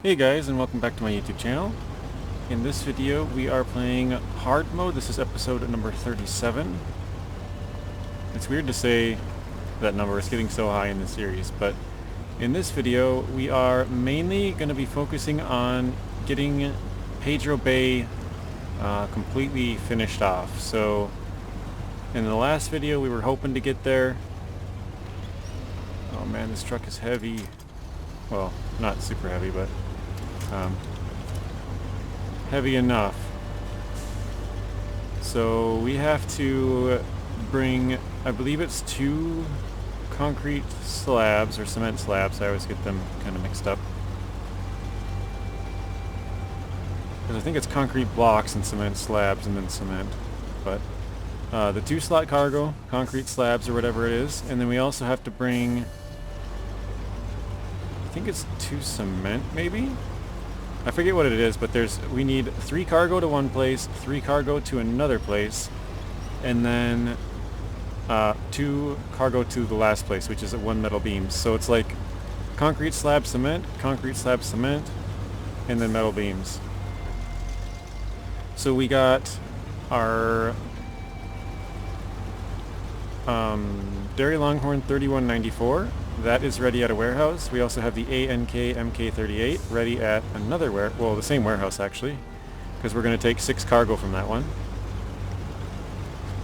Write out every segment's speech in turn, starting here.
Hey guys, and welcome back to my YouTube channel. In this video we are playing hard mode. This is episode number 37. It's weird to say that number, it's getting so high in the series, but in this video we are mainly going to be focusing on getting Pedro Bay completely finished off. So in the last video we were hoping to get there. Oh man, this truck is heavy. Well, not super heavy, but heavy enough. So we have to bring, I believe it's 2 concrete slabs or cement slabs. I always get them kind of mixed up, because I think it's concrete blocks and cement slabs and then cement. But the 2 slot cargo, concrete slabs or whatever it is, and then we also have to bring, I think it's 2 cement maybe? I forget what it is, but we need 3 cargo to one place, 3 cargo to another place, and then 2 cargo to the last place, which is at 1 metal beams. So it's like concrete slab cement, and then metal beams. So we got our Derry Longhorn 3194. That is ready at a warehouse. We also have the ANK MK38 ready at another the same warehouse actually, because we're going to take 6 cargo from that one.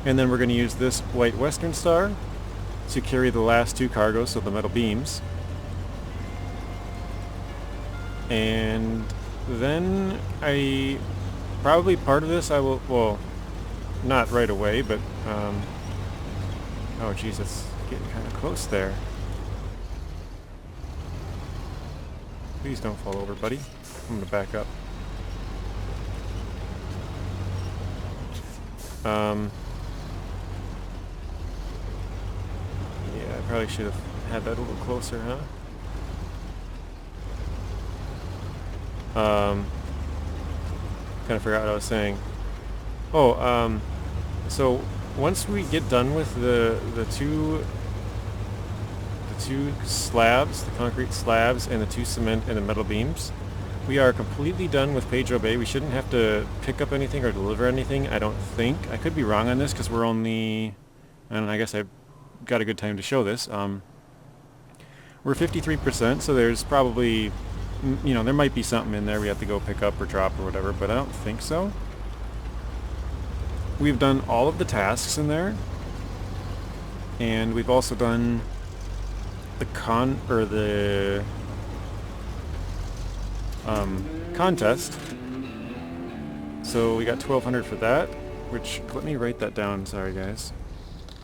And then we're going to use this white Western Star to carry the last 2 cargoes, so the metal beams. And then probably part of this I will, well, not right away, but oh geez, it's getting kind of close there. Please don't fall over, buddy. I'm gonna back up. Yeah, I probably should have had that a little closer, huh? Kind of forgot what I was saying. Oh, so once we get done with the two slabs, the concrete slabs, and the 2 cement and the metal beams, we are completely done with Pedro Bay. We shouldn't have to pick up anything or deliver anything, I don't think. I could be wrong on this because we're only, and I guess I've got a good time to show this. We're 53%, so there's probably, there might be something in there we have to go pick up or drop or whatever, but I don't think so. We've done all of the tasks in there, and we've also done the contest. So we got 1200 for that, which, let me write that down, sorry guys.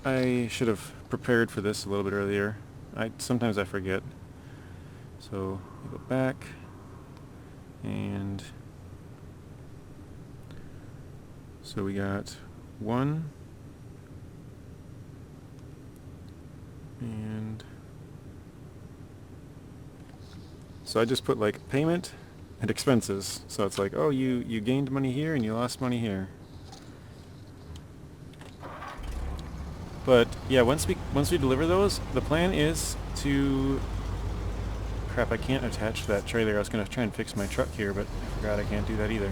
I should have prepared for this a little bit earlier. Sometimes I forget. So we go back, and so we got 1 and so I just put like payment and expenses. So it's like, oh, you gained money here and you lost money here. But yeah, once we deliver those, the plan is to, crap, I can't attach that trailer. I was going to try and fix my truck here, but I forgot I can't do that either.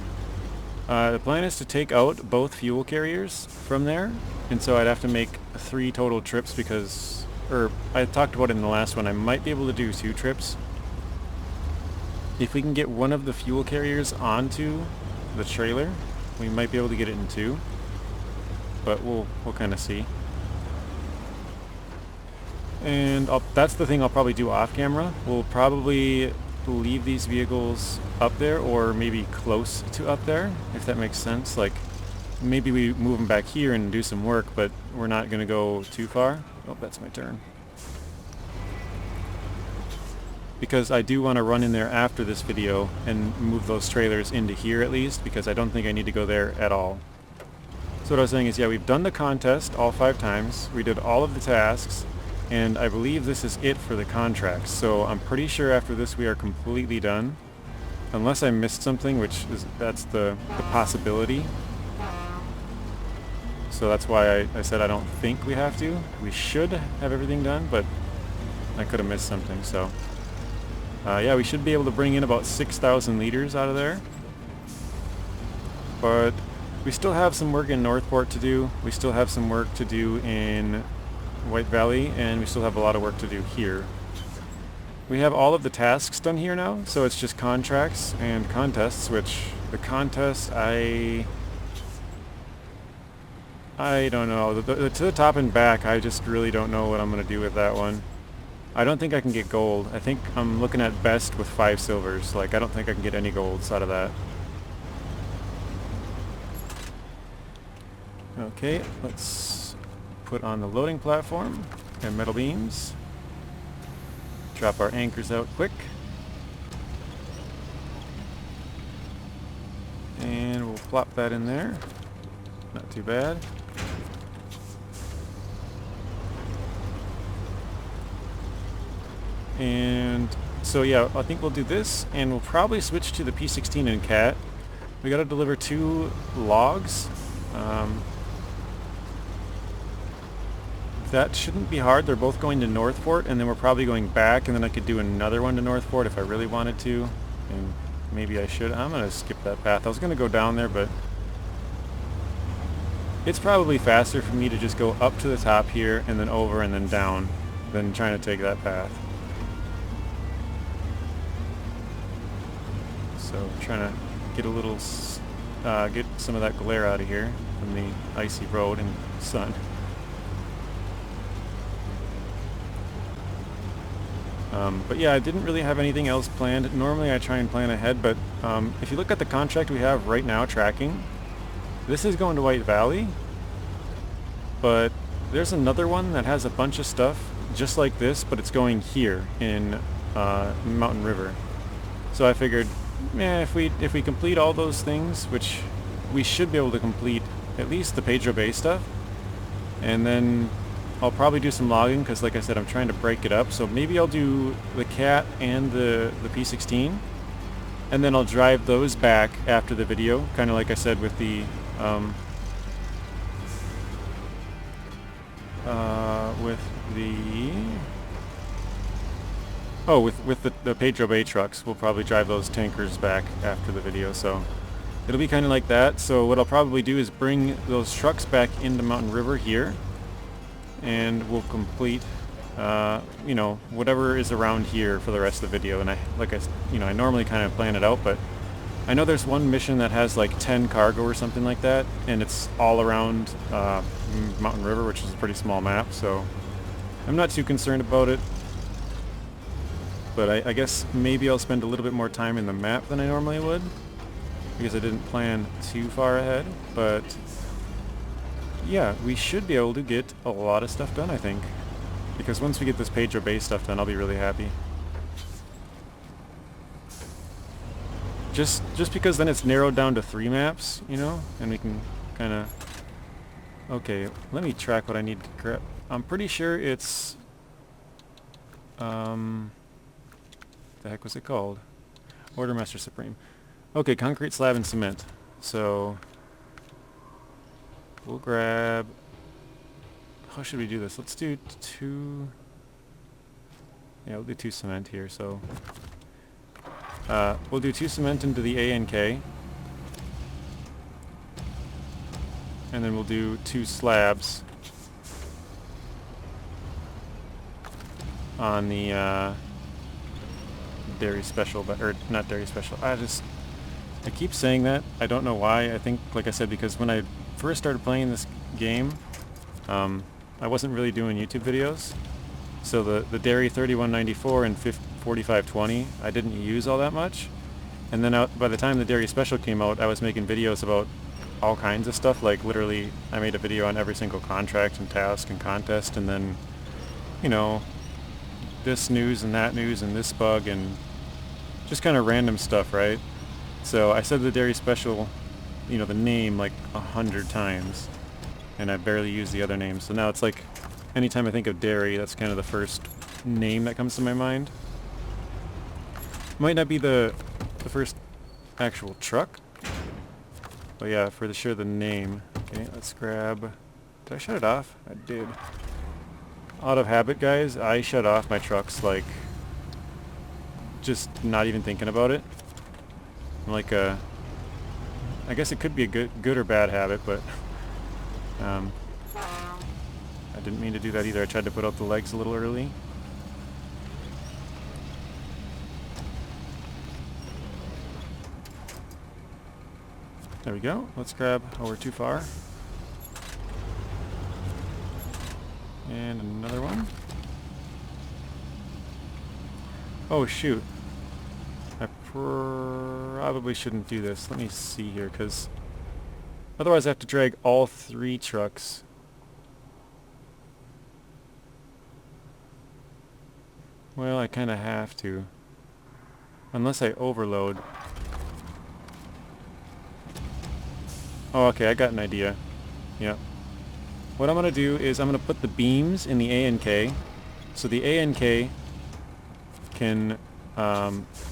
The plan is to take out both fuel carriers from there, and so I'd have to make 3 total trips because, or I talked about it in the last one, I might be able to do 2 trips. If we can get one of the fuel carriers onto the trailer, we might be able to get it in 2, but we'll kind of see. And that's the thing I'll probably do off camera. We'll probably leave these vehicles up there, or maybe close to up there, if that makes sense. Like, maybe we move them back here and do some work, but we're not going to go too far. Oh, that's my turn. Because I do want to run in there after this video and move those trailers into here at least, because I don't think I need to go there at all. So what I was saying is, yeah, we've done the contest all 5 times. We did all of the tasks, and I believe this is it for the contracts. So I'm pretty sure after this we are completely done, unless I missed something, that's the possibility. So that's why I said I don't think we have to. We should have everything done, but I could have missed something. So Yeah, we should be able to bring in about 6,000 liters out of there. But we still have some work in Northport to do. We still have some work to do in White Valley, and we still have a lot of work to do here. We have all of the tasks done here now, so it's just contracts and contests, which the contests, I don't know. To the top and back, I just really don't know what I'm going to do with that one. I don't think I can get gold. I think I'm looking at best with 5 silvers. Like, I don't think I can get any golds out of that. Okay, let's put on the loading platform and metal beams. Drop our anchors out quick. And we'll plop that in there. Not too bad. And so yeah, I think we'll do this, and we'll probably switch to the P16 and Cat. We gotta deliver 2 logs. That shouldn't be hard. They're both going to Northport, and then we're probably going back, and then I could do another one to Northport if I really wanted to. And maybe I should. I'm gonna skip that path. I was gonna go down there, but it's probably faster for me to just go up to the top here and then over and then down than trying to take that path. So trying to get a little, get some of that glare out of here from the icy road and sun. But yeah, I didn't really have anything else planned. Normally I try and plan ahead, but if you look at the contract we have right now tracking, this is going to White Valley, but there's another one that has a bunch of stuff just like this, but it's going here in Mountain River. So I figured, if we complete all those things, which we should be able to complete at least the Pedro Bay stuff, and then I'll probably do some logging because, like I said, I'm trying to break it up. So maybe I'll do the Cat and the P16, and then I'll drive those back after the video, kind of like I said with the with the Pedro Bay trucks. We'll probably drive those tankers back after the video, so it'll be kind of like that. So what I'll probably do is bring those trucks back into Mountain River here, and we'll complete you know, whatever is around here for the rest of the video. And I normally kind of plan it out, but I know there's one mission that has like 10 cargo or something like that, and it's all around Mountain River, which is a pretty small map, so I'm not too concerned about it. But I guess maybe I'll spend a little bit more time in the map than I normally would, because I didn't plan too far ahead. But yeah, we should be able to get a lot of stuff done, I think. Because once we get this Pedro Bay stuff done, I'll be really happy. Just because then it's narrowed down to 3 maps, you know, and we can kind of... Okay, let me track what I need to grab. I'm pretty sure it's... the heck was it called? Ordermaster Supreme. Okay, concrete slab and cement. So we'll grab... How should we do this? Let's do 2... Yeah, we'll do 2 cement here, so... we'll do 2 cement into the ANK. And then we'll do 2 slabs on the Derry Special, or not Derry Special. I keep saying that. I don't know why. I think, like I said, because when I first started playing this game, I wasn't really doing YouTube videos. So the Derry 3194 and 4520, I didn't use all that much. And then by the time the Derry Special came out, I was making videos about all kinds of stuff. Like literally, I made a video on every single contract and task and contest, and then, you know, this news and that news and this bug and just kind of random stuff, right? So I said the Derry Special, you know, the name like 100 times, and I barely used the other names. So now it's like, anytime I think of Derry, that's kind of the first name that comes to my mind. Might not be the first actual truck, but yeah, for sure the name. Okay, let's grab... Did I shut it off? I did. Out of habit, guys, I shut off my trucks like just not even thinking about it. Like I guess it could be a good or bad habit, but I didn't mean to do that either. I tried to put out the legs a little early. There we go. Let's grab... Oh, we're too far. And another one. Oh, shoot. I probably shouldn't do this. Let me see here, because otherwise I have to drag all 3 trucks. Well, I kind of have to. Unless I overload. Oh, okay, I got an idea. Yep. What I'm going to do is I'm going to put the beams in the ANK. So the ANK can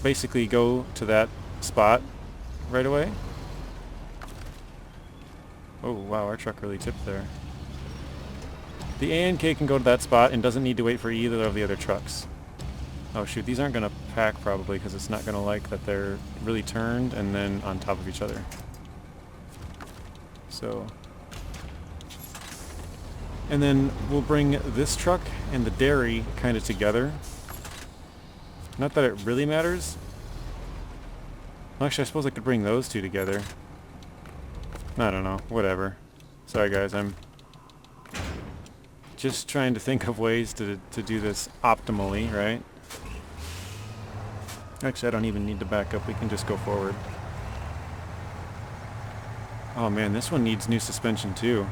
basically go to that spot right away. Oh, wow, our truck really tipped there. The ANK can go to that spot and doesn't need to wait for either of the other trucks. Oh shoot, these aren't going to pack probably because it's not going to like that they're really turned and then on top of each other. So, and then we'll bring this truck and the Derry kind of together. Not that it really matters. Actually, I suppose I could bring those 2 together. I don't know, whatever. Sorry guys, I'm just trying to think of ways to do this optimally, right? Actually, I don't even need to back up, we can just go forward. Oh man, this one needs new suspension too.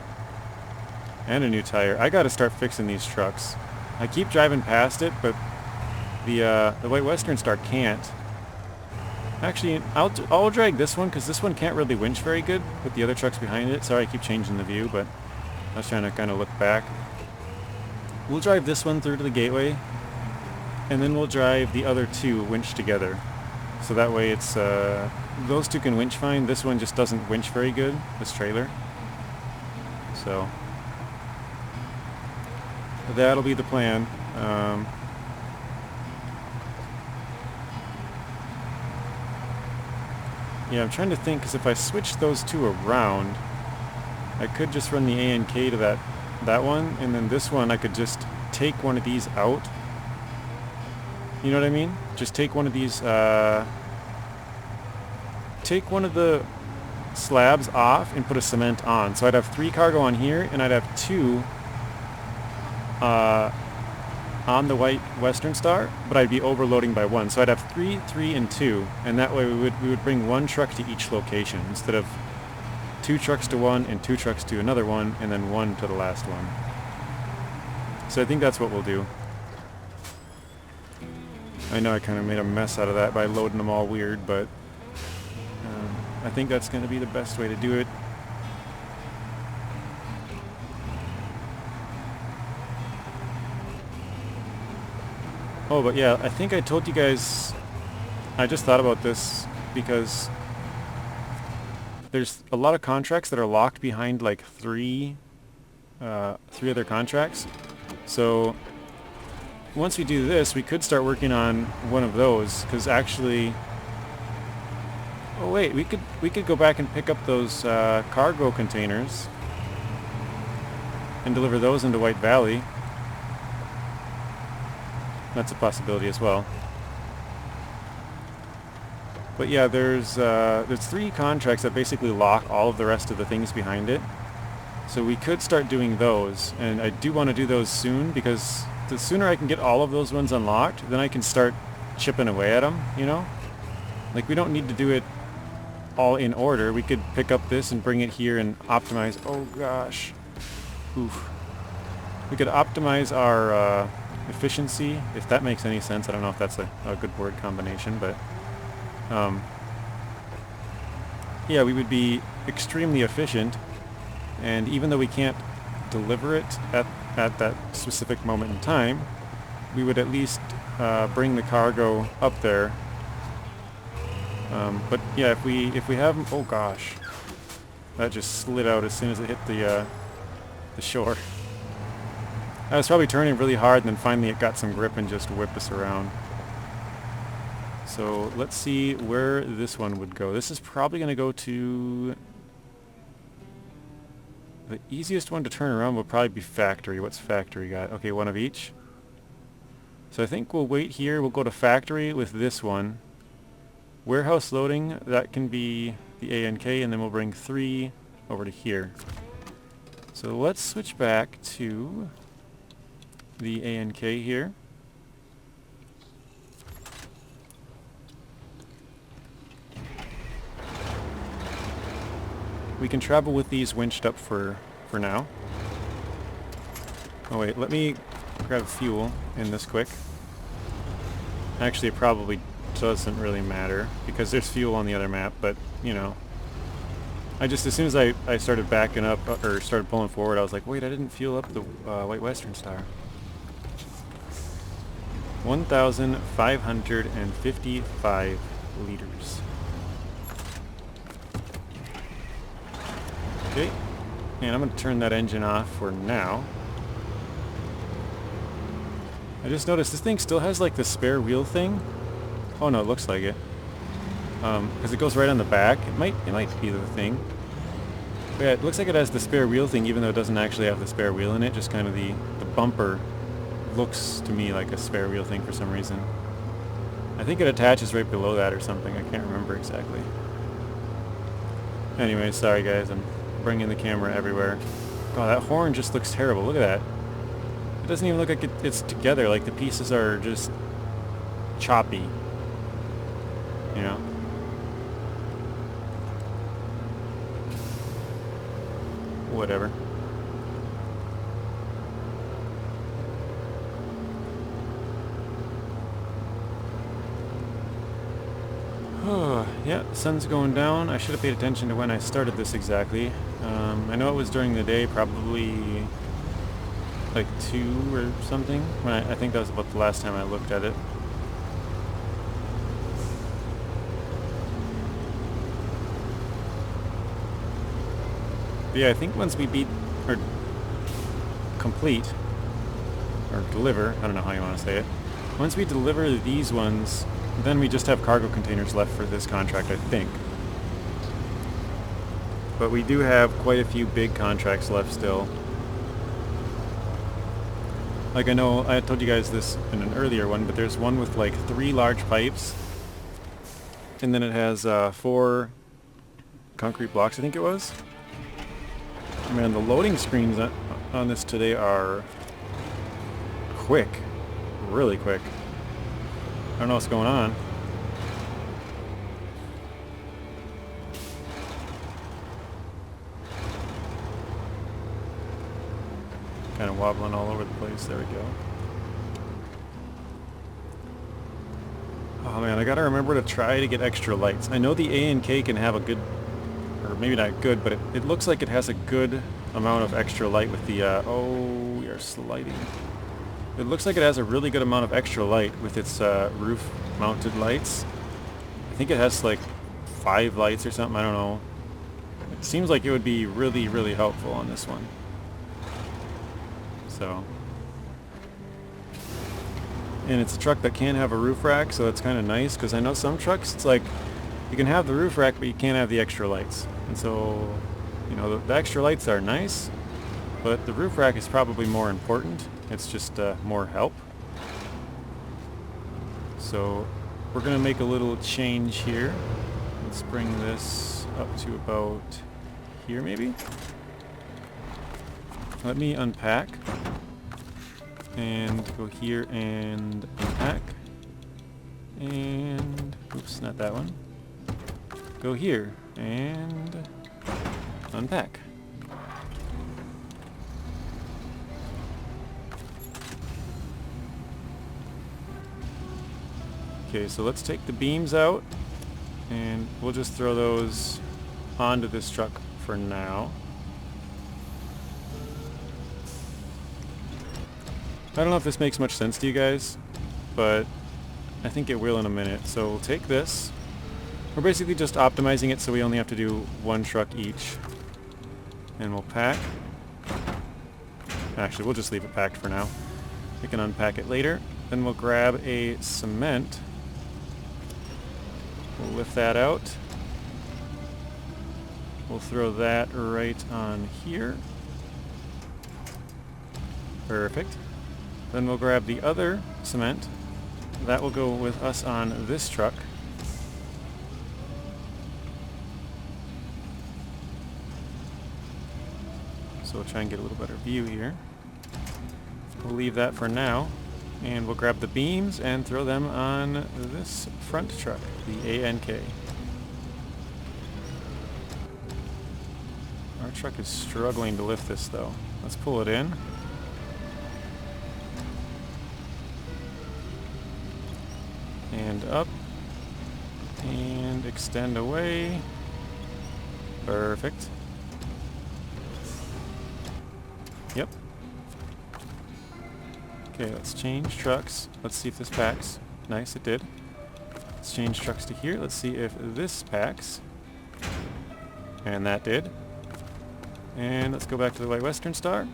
And a new tire. I gotta start fixing these trucks. I keep driving past it, but the White Western Star can't. Actually, I'll drag this one, because this one can't really winch very good with the other trucks behind it. Sorry I keep changing the view, but I was trying to kind of look back. We'll drive this one through to the gateway, and then we'll drive the other 2 winch together. So that way it's... those 2 can winch fine. This one just doesn't winch very good, this trailer. So that'll be the plan. Yeah, I'm trying to think, because if I switch those 2 around, I could just run the ANK to that one, and then this one I could just take one of these out. You know what I mean? Just take one of these, take one of the slabs off and put a cement on. So I'd have 3 cargo on here, and I'd have 2 on the White Western Star, but I'd be overloading by 1. So I'd have 3, 3, and 2, and that way we would bring 1 truck to each location instead of 2 trucks to one and 2 trucks to another one, and then 1 to the last one. So I think that's what we'll do. I know I kind of made a mess out of that by loading them all weird, but I think that's going to be the best way to do it. Oh, but yeah, I think I told you guys, I just thought about this because there's a lot of contracts that are locked behind like 3 other contracts. So once we do this, we could start working on one of those, because actually... Oh wait, we could go back and pick up those cargo containers and deliver those into White Valley. That's a possibility as well. But yeah, there's 3 contracts that basically lock all of the rest of the things behind it. So we could start doing those, and I do want to do those soon, because the sooner I can get all of those ones unlocked, then I can start chipping away at them, you know? Like, we don't need to do it all in order. We could pick up this and bring it here and optimize... Oh gosh. Oof. We could optimize our efficiency, if that makes any sense. I don't know if that's a good word combination, but... yeah, we would be extremely efficient, and even though we can't deliver it at that specific moment in time, we would at least bring the cargo up there. But yeah, if we have them... Oh gosh, that just slid out as soon as it hit the shore. I was probably turning really hard, and then finally it got some grip and just whipped us around. So let's see where this one would go. This is probably going to go to... The easiest one to turn around will probably be factory. What's factory got? Okay, one of each. So I think we'll wait here. We'll go to factory with this one. Warehouse loading, that can be the ANK, and then we'll bring 3 over to here. So let's switch back to the ANK here. We can travel with these winched up for now. Oh wait, let me grab fuel in this quick. Actually, it probably doesn't really matter because there's fuel on the other map, but you know. I just, as soon as I started backing up, or started pulling forward, I was like, wait, I didn't fuel up the White Western Star. 1,555 liters. Okay, and I'm going to turn that engine off for now. I just noticed this thing still has like the spare wheel thing. Oh no, it looks like it. Because it goes right on the back. It might be the thing. But yeah, it looks like it has the spare wheel thing, even though it doesn't actually have the spare wheel in it. Just kind of the bumper looks to me like a spare wheel thing for some reason. I think it attaches right below that or something. I can't remember exactly. Anyway, sorry guys, I'm bringing the camera everywhere. Oh, that horn just looks terrible. Look at that. It doesn't even look like it's together. Like the pieces are just choppy. You know? Whatever. Oh, yeah, the sun's going down. I should have paid attention to when I started this exactly. I know it was during the day, probably like 2 or something. When I think that was about the last time I looked at it. But yeah, I think once we beat, or complete, or deliver, I don't know how you want to say it. Once we deliver these ones, then we just have cargo containers left for this contract, I think. But we do have quite a few big contracts left still. Like I know, I told you guys this in an earlier one, but there's one with like 3 large pipes. And then it has 4 concrete blocks, I think it was. Man, the loading screens on this today are quick. Really quick. I don't know what's going on. Kind of wobbling all over the place. There we go. Oh man, I gotta remember to try to get extra lights. I know the ANK can have a good, or maybe not good, but it looks like it has a good amount of extra light with the, oh, we are sliding. It looks like it has a really good amount of extra light with its roof-mounted lights. I think it has like 5 lights or something, I don't know. It seems like it would be really, really helpful on this one. So. And it's a truck that can have a roof rack, so that's kind of nice, because I know some trucks, it's like, you can have the roof rack, but you can't have the extra lights. And so, you know, the extra lights are nice, but the roof rack is probably more important. It's just more help. So we're going to make a little change here. Let's bring this up to about here maybe. Let me unpack. And go here and unpack. And, oops, not that one. Go here and unpack. Okay, so let's take the beams out, and we'll just throw those onto this truck for now. I don't know if this makes much sense to you guys, but I think it will in a minute. So we'll take this. We're basically just optimizing it so we only have to do 1 truck each. And we'll pack. Actually, we'll just leave it packed for now. We can unpack it later. Then we'll grab a cement. We'll lift that out. We'll throw that right on here. Perfect. Then we'll grab the other cement. That will go with us on this truck. So we'll try and get a little better view here. We'll leave that for now. And we'll grab the beams and throw them on this front truck, the ANK. Our truck is struggling to lift this though. Let's pull it in. And up. And extend away. Perfect. Yep. Okay, let's change trucks. Let's see if this packs. Nice, it did. Let's change trucks to here. Let's see if this packs. And that did. And let's go back to the White Western Star.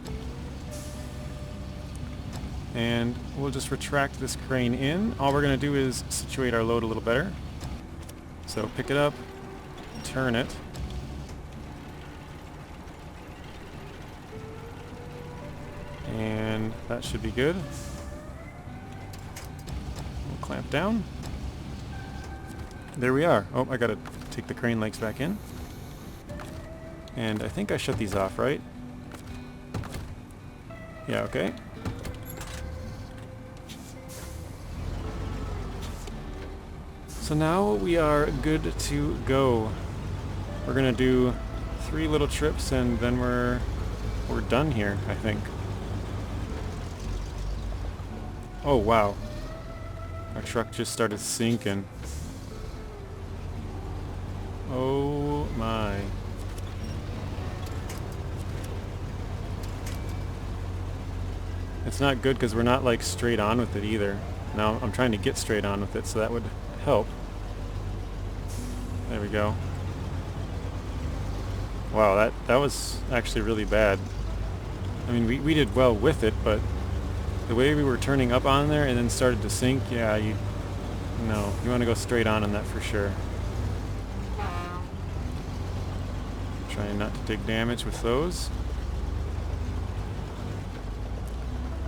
And we'll just retract this crane in. All we're going to do is situate our load a little better. So pick it up, turn it. And that should be good. We'll clamp down. There we are. Oh, I gotta take the crane legs back in. And I think I shut these off, right? Yeah, okay. So now we are good to go. We're gonna do 3 little trips and then we're done here, I think. Oh wow, our truck just started sinking. Oh my. It's not good because we're not like straight on with it either. Now I'm trying to get straight on with it, so that would help. There we go. Wow, that was actually really bad. I mean, we did well with it, but the way we were turning up on there and then started to sink, yeah, you want to go straight on that for sure. Trying not to take damage with those.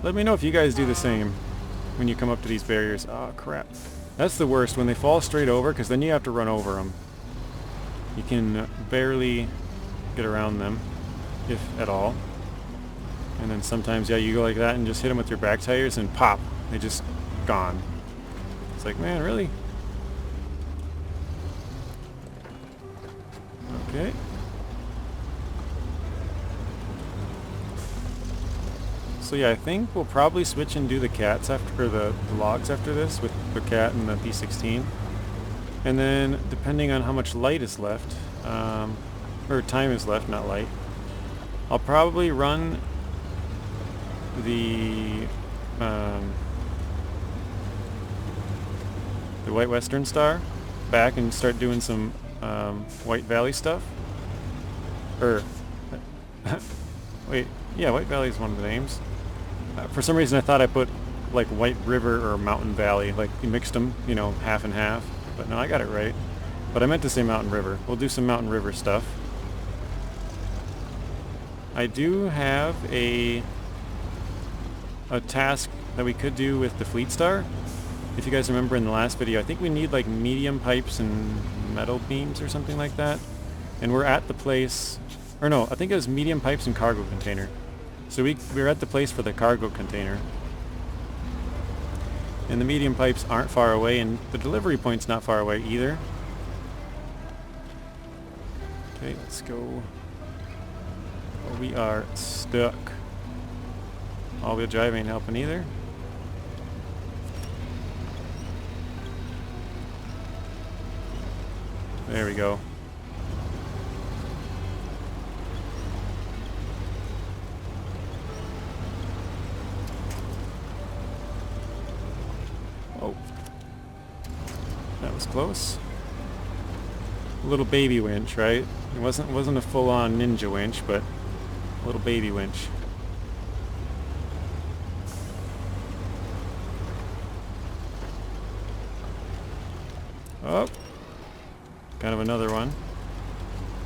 Let me know if you guys do the same when you come up to these barriers. Oh crap. That's the worst, when they fall straight over, because then you have to run over them. You can barely get around them, if at all. And then sometimes, yeah, you go like that and just hit them with your back tires and pop. They just gone. It's like, man, really? Okay. So yeah, I think we'll probably switch and do the cats after, or the logs after this, with the cat and the P16. And then, depending on how much light is left, or time is left, not light, I'll probably run the White Western Star back and start doing some White Valley stuff. Or wait, yeah, White Valley is one of the names. For some reason I thought I put like White River or Mountain Valley, like you mixed them, you know, half and half. But no, I got it right. But I meant to say Mountain River. We'll do some Mountain River stuff. I do have a task that we could do with the Fleetstar. If you guys remember in the last video, I think we need like medium pipes and metal beams or something like that. And we're at the place, or no, I think it was medium pipes and cargo container. So we're at the place for the cargo container. And the medium pipes aren't far away, and the delivery point's not far away either. Okay, let's go. Oh, we are stuck. All-wheel drive ain't helping either. There we go. Oh. That was close. A little baby winch, right? It wasn't a full-on ninja winch, but a little baby winch. Oh. kind of another one.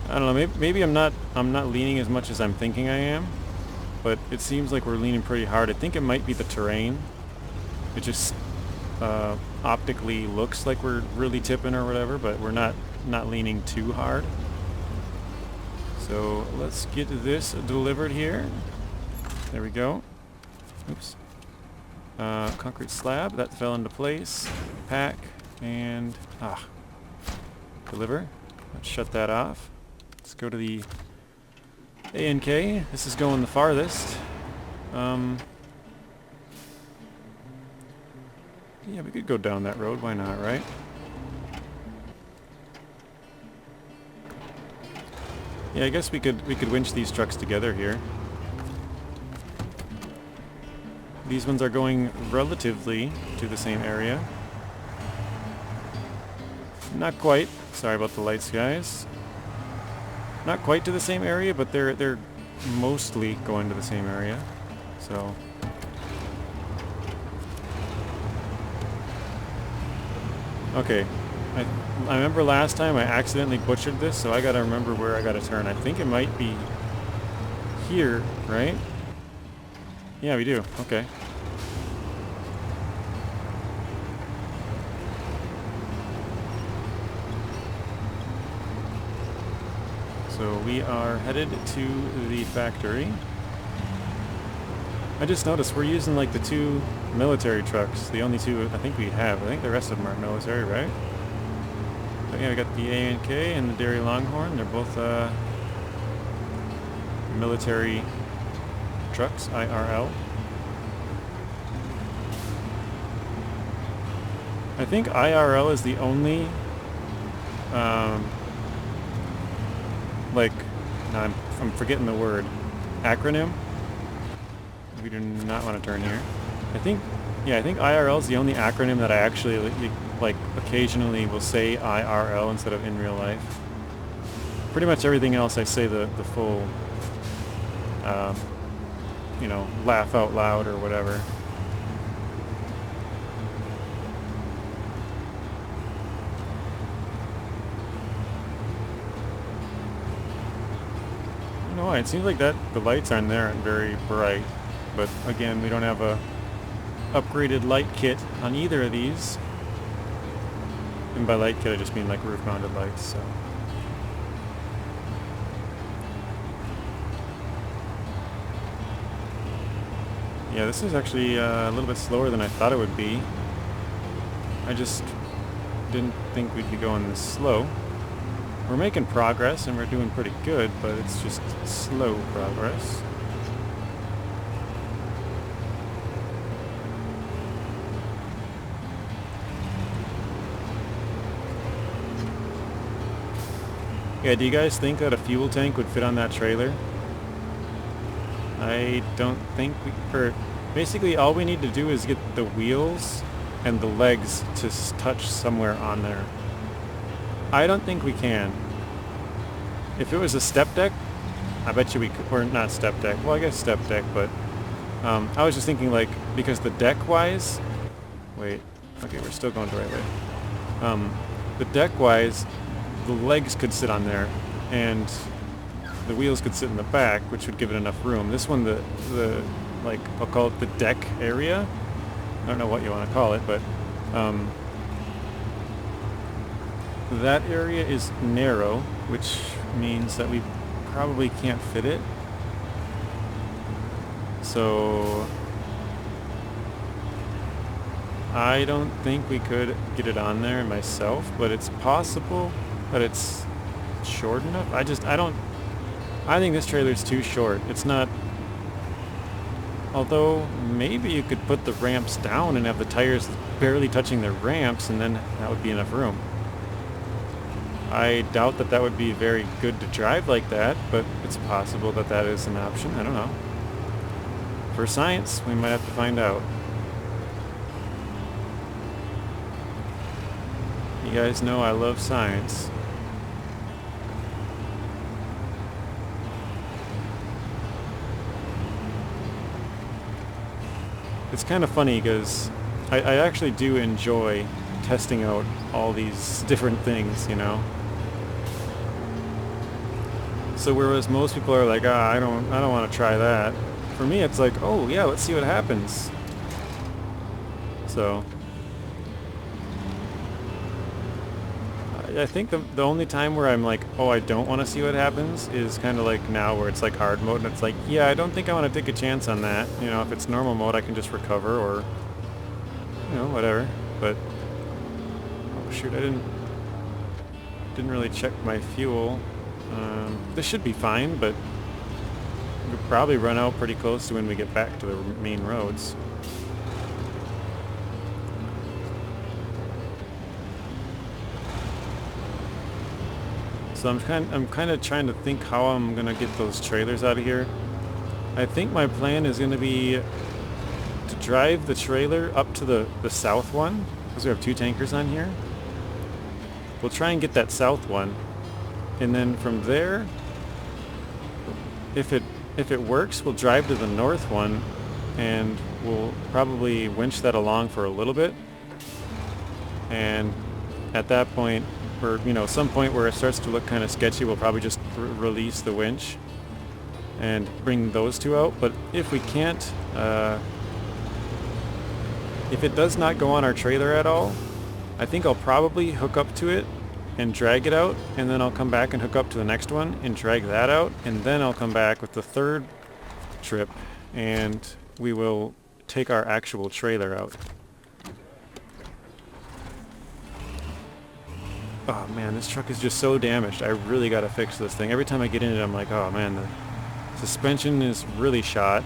I don't know, maybe I'm not leaning as much as I'm thinking I am, but it seems like we're leaning pretty hard. I think it might be the terrain. It just optically looks like we're really tipping or whatever, but we're not leaning too hard. So let's get this delivered here. There we go. Oops. Concrete slab, that fell into place. Pack, and deliver. Let's shut that off. Let's go to the ANK. This is going the farthest. Yeah, we could go down that road. Why not, right? Yeah, I guess we could winch these trucks together here. These ones are going relatively to the same area. Not quite. Sorry about the lights, guys. Not quite to the same area, but they're mostly going to the same area. So okay. I remember last time I accidentally butchered this, so I gotta remember where I gotta turn. I think it might be here, right? Yeah, we do. Okay. So we are headed to the factory. I just noticed we're using like the 2 military trucks, the only 2 I think we have. I think the rest of them are military, right? But yeah, we got the ANK and the Derry Longhorn. They're both military trucks, IRL. I think IRL is the only like, no, I'm forgetting the word, acronym. We do not want to turn here. I think IRL is the only acronym that I actually like occasionally will say IRL instead of in real life. Pretty much everything else I say the full you know, laugh out loud or whatever. I don't know why, it seems like that the lights on there aren't very bright, but again, we don't have a upgraded light kit on either of these. And by light kit I just mean like roof mounted lights, so. Yeah, this is actually a little bit slower than I thought it would be. I just didn't think we'd be going this slow. We're making progress and we're doing pretty good, but it's just slow progress. Yeah, do you guys think that a fuel tank would fit on that trailer? I don't think basically all we need to do is get the wheels and the legs to touch somewhere on there. I don't think we can. If it was a step deck, I bet you we could, or not step deck, well I guess step deck, but I was just thinking like, because the deck wise, wait, okay, we're still going the right way. The deck wise, the legs could sit on there and the wheels could sit in the back, which would give it enough room. This one, the like, I'll call it the deck area. I don't know what you want to call it, but that area is narrow, which means that we probably can't fit it. So I don't think we could get it on there myself, but it's possible that it's short enough. I think this trailer's too short. It's not, although maybe you could put the ramps down and have the tires barely touching the ramps, and then that would be enough room. I doubt that that would be very good to drive like that, but it's possible that that is an option. I don't know. For science, we might have to find out. You guys know I love science. It's kind of funny because I actually do enjoy testing out all these different things, you know. So whereas most people are like, ah, I don't want to try that. For me, it's like, oh yeah, let's see what happens. So I think the only time where I'm like, oh, I don't want to see what happens is kind of like now where it's like hard mode and it's like, yeah, I don't think I want to take a chance on that. You know, if it's normal mode, I can just recover or, you know, whatever. But, oh shoot, I didn't really check my fuel. This should be fine, but we'll probably run out pretty close to when we get back to the main roads. So I'm kind of trying to think how I'm gonna get those trailers out of here. I think my plan is gonna be to drive the trailer up to the south one, because we have 2 tankers on here. We'll try and get that south one, and then from there, if it works, we'll drive to the north one, and we'll probably winch that along for a little bit. And at that point, or you know, some point where it starts to look kind of sketchy, we'll probably just release the winch and bring those 2 out. But if we can't, if it does not go on our trailer at all, I think I'll probably hook up to it and drag it out, and then I'll come back and hook up to the next one and drag that out, and then I'll come back with the 3rd trip and we will take our actual trailer out. Oh man, this truck is just so damaged. I really gotta fix this thing. Every time I get in it, I'm like, oh man, the suspension is really shot.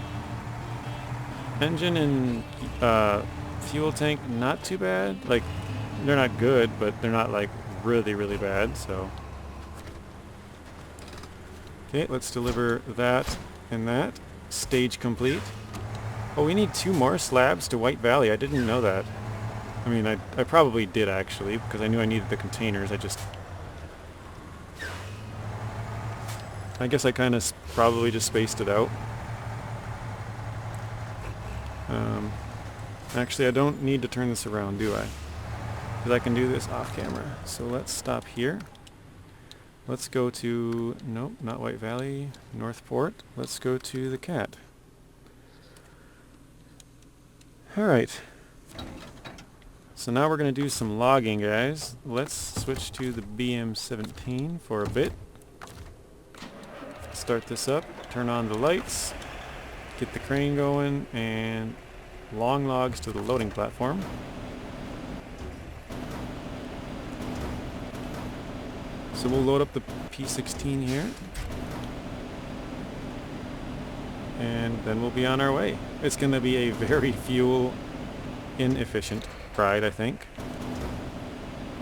Engine and fuel tank, not too bad. Like, they're not good, but they're not like really, really bad, so. Okay, let's deliver that and that. Stage complete. Oh, we need 2 more slabs to White Valley. I didn't know that. I mean, I probably did actually, because I knew I needed the containers. I guess I kind of probably just spaced it out. Actually, I don't need to turn this around, do I? Because I can do this off camera. So let's stop here. Let's go to, nope, not White Valley, Northport. Let's go to the Cat. Alright. So now we're going to do some logging, guys. Let's switch to the BM17 for a bit. Start this up, turn on the lights, get the crane going, and long logs to the loading platform. So we'll load up the P16 here, and then we'll be on our way. It's going to be a very fuel inefficient ride, I think,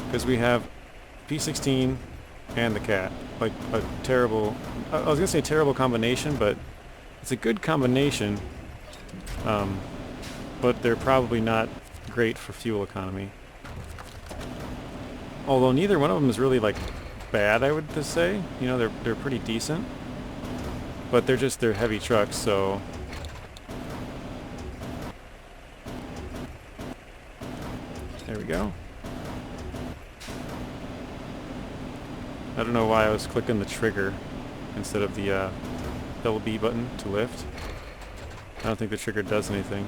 because we have P16 and the Cat. Like a terrible, I was going to say terrible combination, but it's a good combination, but they're probably not great for fuel economy. Although neither one of them is really like bad, I would just say. You know, they're pretty decent, but they're heavy trucks, so there we go. I don't know why I was clicking the trigger instead of the LB button to lift. I don't think the trigger does anything.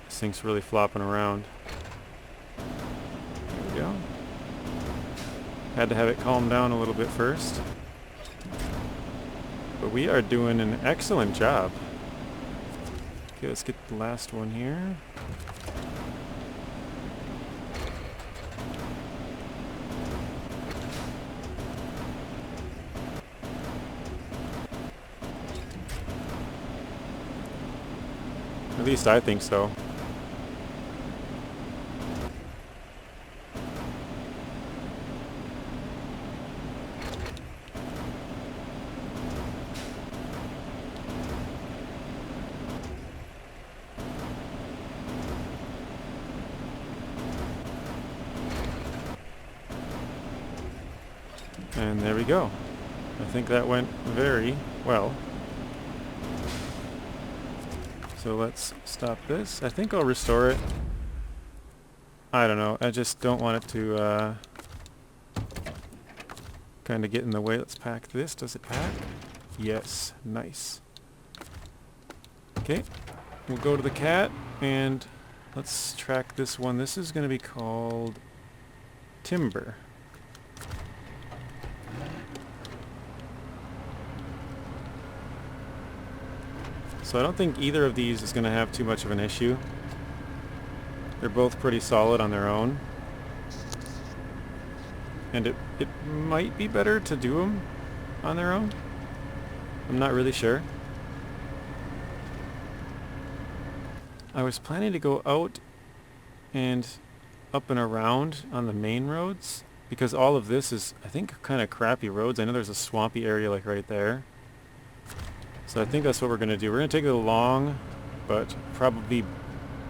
This thing's really flopping around. There we go. Had to have it calm down a little bit first. But we are doing an excellent job. Okay, let's get the last one here. At least I think so. And there we go. I think that went very well. So let's stop this. I think I'll restore it. I don't know. I just don't want it to kind of get in the way. Let's pack this. Does it pack? Yes. Nice. Okay. We'll go to the cat and let's track this one. This is going to be called Timber. So I don't think either of these is going to have too much of an issue. They're both pretty solid on their own. And it might be better to do them on their own. I'm not really sure. I was planning to go out and up and around on the main roads because all of this is, I think, kind of crappy roads. I know there's a swampy area like right there. So I think that's what we're going to do. We're going to take it along, but probably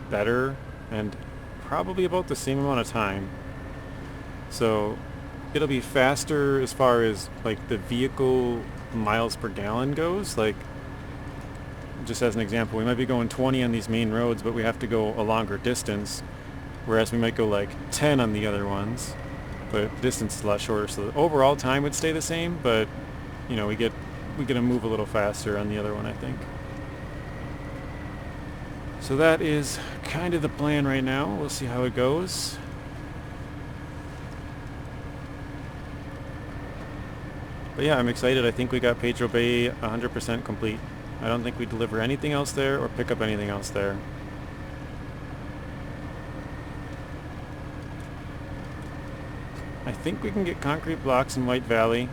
better and probably about the same amount of time. So it'll be faster as far as like the vehicle miles per gallon goes. Like, just as an example, we might be going 20 on these main roads, but we have to go a longer distance, whereas we might go like 10 on the other ones, but the distance is a lot shorter. So the overall time would stay the same, but you know, we get to move a little faster on the other one, I think. So that is kind of the plan right now. We'll see how it goes. But yeah, I'm excited. I think we got Pedro Bay 100% complete. I don't think we deliver anything else there or pick up anything else there. I think we can get concrete blocks in White Valley.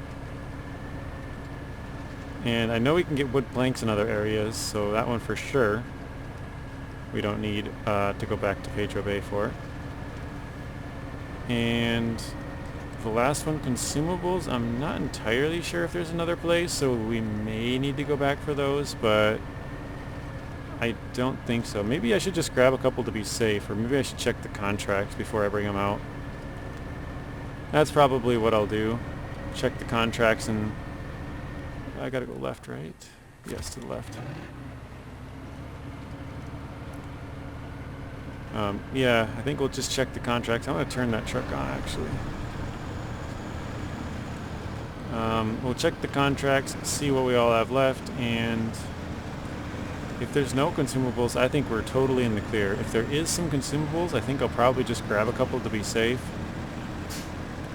And I know we can get wood planks in other areas, so that one for sure we don't need to go back to Pedro Bay for. And the last one, consumables, I'm not entirely sure if there's another place, so we may need to go back for those, but I don't think so. Maybe I should just grab a couple to be safe, or maybe I should check the contracts before I bring them out. That's probably what I'll do. Check the contracts, and I gotta go left, right? Yes, to the left. Yeah, I think we'll just check the contracts. I'm gonna turn that truck on, actually. We'll check the contracts, see what we all have left, and if there's no consumables, I think we're totally in the clear. If there is some consumables, I think I'll probably just grab a couple to be safe.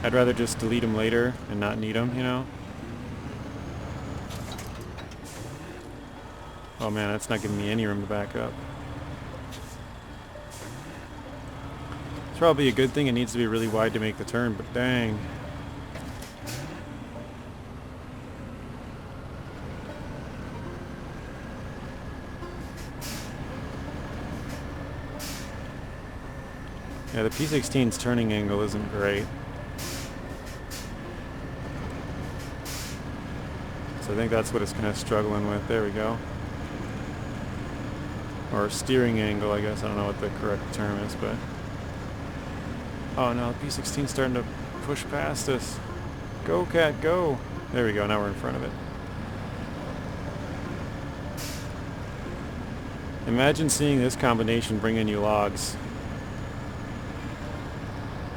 I'd rather just delete them later and not need them, you know? Oh man, that's not giving me any room to back up. It's probably a good thing it needs to be really wide to make the turn, but dang. Yeah, the P16's turning angle isn't great. So I think that's what it's kind of struggling with. There we go. Or steering angle, I guess. I don't know what the correct term is, but... Oh no, the P16's starting to push past us. Go, cat, go! There we go, now we're in front of it. Imagine seeing this combination bring in you logs.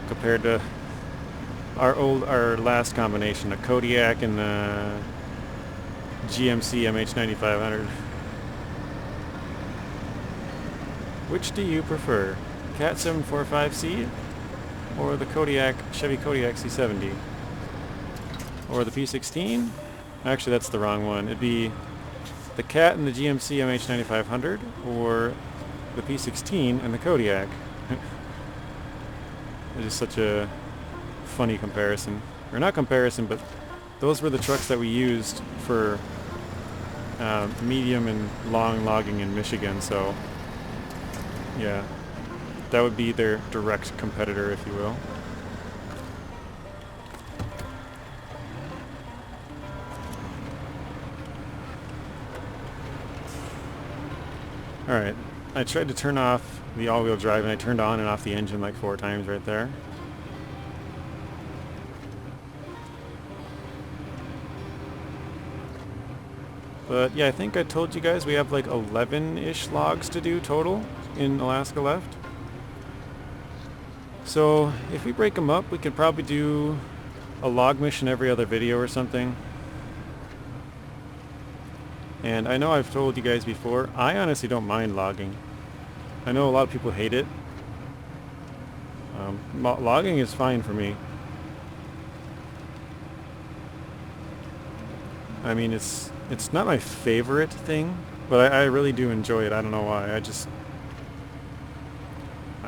Compared to our last combination, the Kodiak and the GMC MH9500. Which do you prefer? Cat 745C or the Kodiak, Chevy Kodiak C70? Or the P16? Actually, that's the wrong one. It'd be the Cat and the GMC MH9500 or the P16 and the Kodiak. It's just such a funny comparison. Or not comparison, but those were the trucks that we used for medium and long logging in Michigan, so yeah, that would be their direct competitor, if you will. Alright, I tried to turn off the all-wheel drive and I turned on and off the engine like 4 times right there. But yeah, I think I told you guys we have like 11-ish logs to do total in Alaska left. So if we break them up, we could probably do a log mission every other video or something. And I know I've told you guys before, I honestly don't mind logging. I know a lot of people hate it. Logging is fine for me. I mean, it's not my favorite thing, but I really do enjoy it. I don't know why. I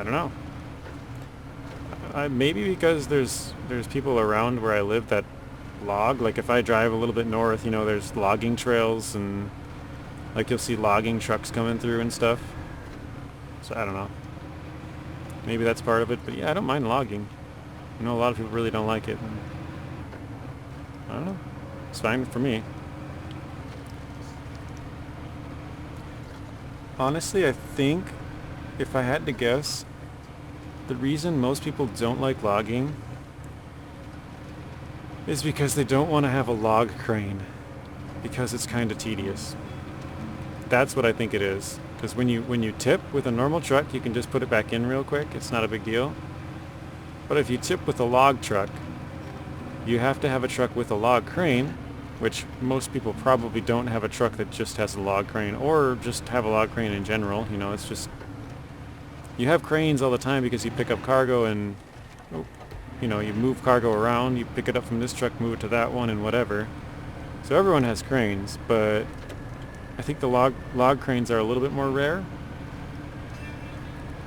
don't know. Maybe because there's people around where I live that log. Like if I drive a little bit north, you know, there's logging trails and like you'll see logging trucks coming through and stuff. So I don't know. Maybe that's part of it, but yeah, I don't mind logging. I know a lot of people really don't like it. I don't know. It's fine for me. Honestly, I think if I had to guess, the reason most people don't like logging is because they don't want to have a log crane, because it's kind of tedious. That's what I think it is. Because when you tip with a normal truck, you can just put it back in real quick. It's not a big deal. But if you tip with a log truck, you have to have a truck with a log crane, which most people probably don't have a truck that just has a log crane, or just have a log crane in general. You know, it's just, you have cranes all the time because you pick up cargo and, you know, you move cargo around, you pick it up from this truck, move it to that one, and whatever. So everyone has cranes, but I think the log cranes are a little bit more rare.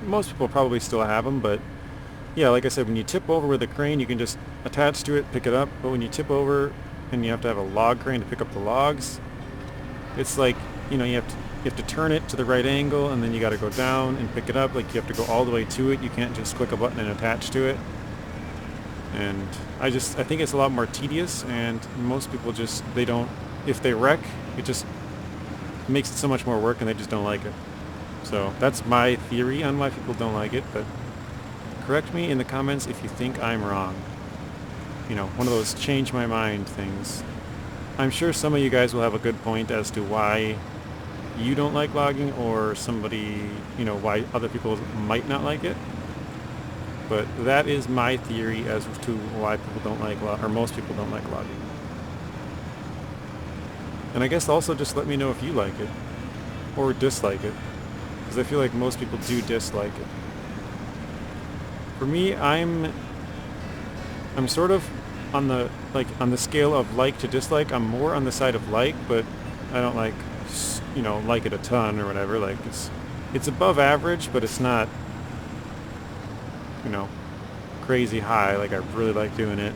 Most people probably still have them, but yeah, like I said, when you tip over with a crane, you can just attach to it, pick it up, but when you tip over and you have to have a log crane to pick up the logs, it's like, you know, you have to turn it to the right angle, and then you got to go down and pick it up. Like you have to go all the way to it. You can't just click a button and attach to it. And I think it's a lot more tedious, and most people just, they don't, if they wreck, it just makes it so much more work and they just don't like it. So that's my theory on why people don't like it, but correct me in the comments if you think I'm wrong. You know, one of those change my mind things. I'm sure some of you guys will have a good point as to why you don't like logging, or somebody, you know, why other people might not like it. But that is my theory as to why people don't like or most people don't like logging. And I guess also just let me know if you like it or dislike it, because I feel like most people do dislike it. For me, I'm sort of on the scale of like to dislike. I'm more on the side of like, but I don't like, you know, like it a ton or whatever. Like it's above average, but it's not, you know, crazy high. Like I really like doing it.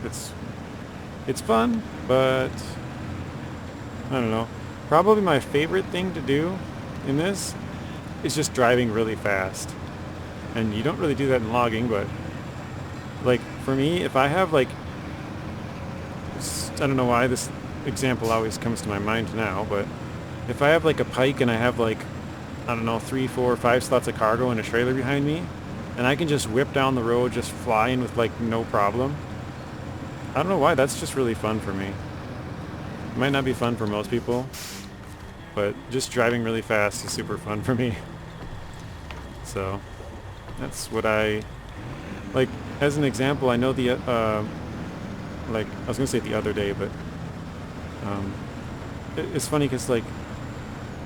It's fun, but I don't know. Probably my favorite thing to do in this is just driving really fast. And you don't really do that in logging, but like for me, if I have like, I don't know why this example always comes to my mind now, but if I have like a pike and I have like, I don't know, 3, 4, 5 slots of cargo and a trailer behind me, and I can just whip down the road just flying with like no problem, I don't know why, that's just really fun for me. It might not be fun for most people, but just driving really fast is super fun for me. So that's what I like. As an example, I know the like I was gonna say the other day, but it's funny because like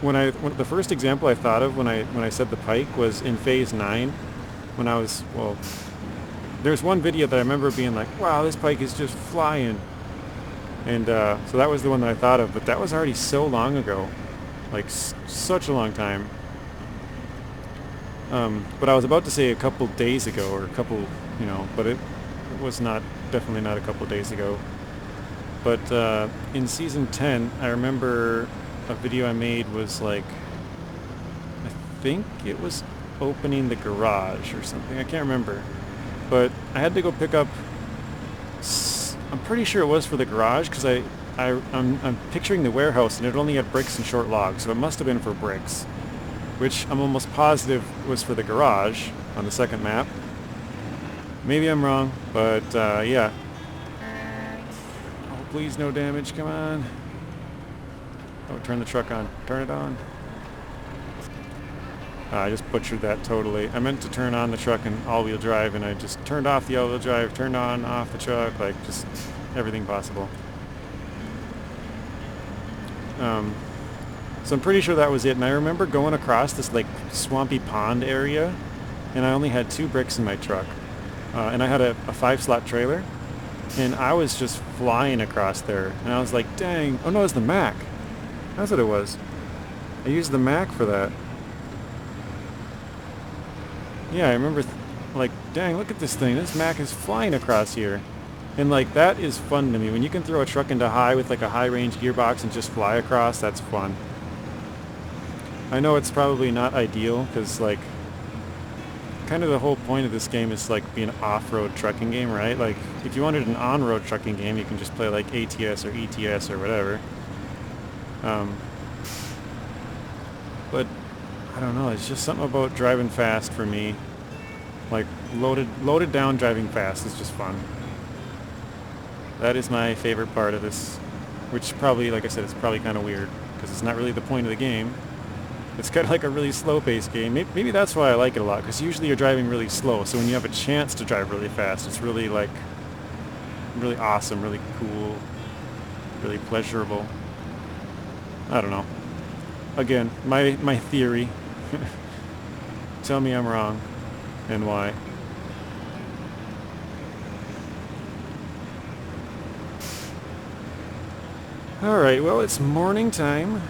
when the first example I thought of when I said the pike was in phase 9, when I was, well, there's one video that I remember being like, wow, this pike is just flying. And so that was the one that I thought of, but that was already so long ago, like such a long time. But I was about to say a couple days ago, or a couple, you know, but it was not, definitely not a couple days ago. But in season 10, I remember a video I made was like, I think it was opening the garage or something, I can't remember. But I had to go pick up, I'm pretty sure it was for the garage, because I'm picturing the warehouse and it only had bricks and short logs, so it must have been for bricks, which I'm almost positive was for the garage on the second map. Maybe I'm wrong, but yeah. Oh, please no damage, come on. Oh, turn the truck on. Turn it on. I just butchered that totally. I meant to turn on the truck and all-wheel drive, and I just turned off the all-wheel drive, turned on, off the truck, like just everything possible. So I'm pretty sure that was it, and I remember going across this like swampy pond area, and I only had 2 bricks in my truck, and I had a 5-slot trailer, and I was just flying across there, and I was like, dang, oh no, it was the Mac. That's what it was. I used the Mac for that. Yeah, I remember like, dang, look at this thing, this Mac is flying across here. And like, that is fun to me. When you can throw a truck into high with like a high range gearbox and just fly across, that's fun. I know it's probably not ideal, because like, kind of the whole point of this game is like be an off-road trucking game, right? Like, if you wanted an on-road trucking game, you can just play like ATS or ETS or whatever. But I don't know, it's just something about driving fast for me. Like, loaded down driving fast is just fun. That is my favorite part of this, which probably, like I said, it's probably kind of weird, because it's not really the point of the game. It's kind of like a really slow-paced game. Maybe that's why I like it a lot, because usually you're driving really slow, so when you have a chance to drive really fast, it's really, like, really awesome, really cool, really pleasurable. I don't know. Again, my theory. Tell me I'm wrong, and why. Alright, well, it's morning time.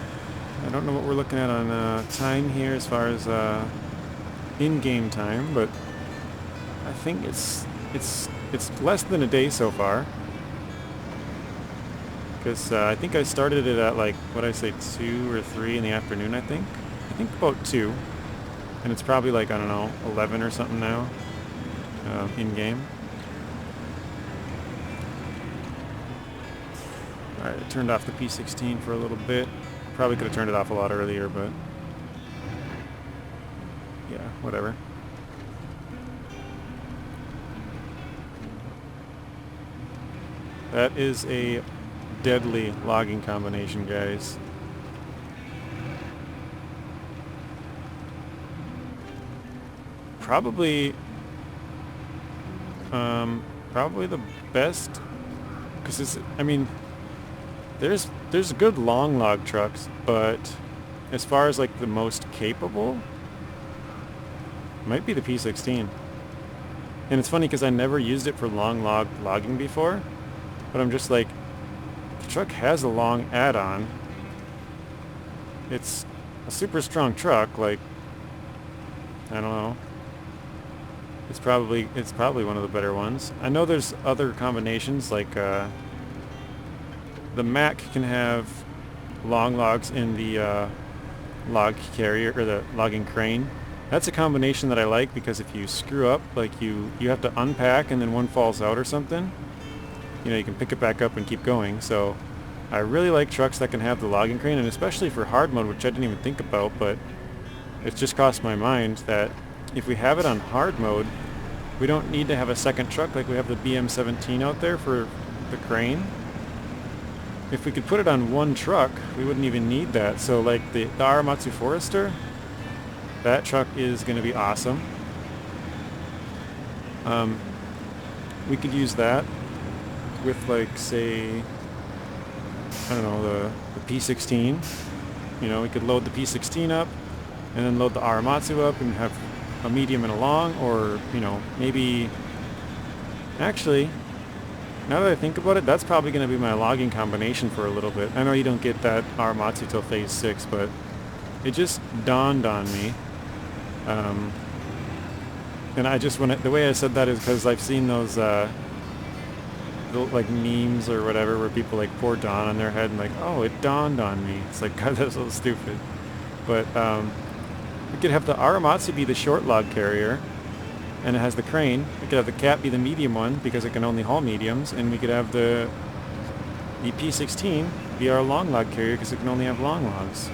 I don't know what we're looking at on time here as far as in-game time, but I think it's less than a day so far. Because I think I started it at like, what did I say, 2 or 3 in the afternoon, I think? I think about 2. And it's probably like, I don't know, 11 or something now in-game. Alright, I turned off the P16 for a little bit. Probably could have turned it off a lot earlier, but yeah, whatever. That is a deadly logging combination, guys. Probably the best, because it's, I mean, there's good long log trucks, but as far as like the most capable, might be the P16. And it's funny because I never used it for long log logging before, but I'm just like, the truck has a long add-on. It's a super strong truck, like, I don't know. It's probably one of the better ones. I know there's other combinations, like the Mac can have long logs in the log carrier, or the logging crane. That's a combination that I like, because if you screw up, like you have to unpack and then one falls out or something, you know, you can pick it back up and keep going. So I really like trucks that can have the logging crane, and especially for hard mode, which I didn't even think about, but it just crossed my mind that if we have it on hard mode, we don't need to have a second truck like we have the BM17 out there for the crane. If we could put it on one truck, we wouldn't even need that. So like the Aramatsu Forester, that truck is going to be awesome. We could use that with, like, say, I don't know, the P16. You know, we could load the P16 up and then load the Aramatsu up and have a medium and a long, or, you know, maybe, actually, now that I think about it, that's probably going to be my logging combination for a little bit. I know you don't get that Aramatsu till phase 6, but it just dawned on me. And I just, the way I said that is because I've seen those, like, memes or whatever where people, like, pour dawn on their head and, like, oh, it dawned on me. It's like, God, that's so stupid. But, we could have the Aramatsu be the short log carrier, and it has the crane. We could have the Cat be the medium one, because it can only haul mediums, and we could have the P16 be our long log carrier, because it can only have long logs.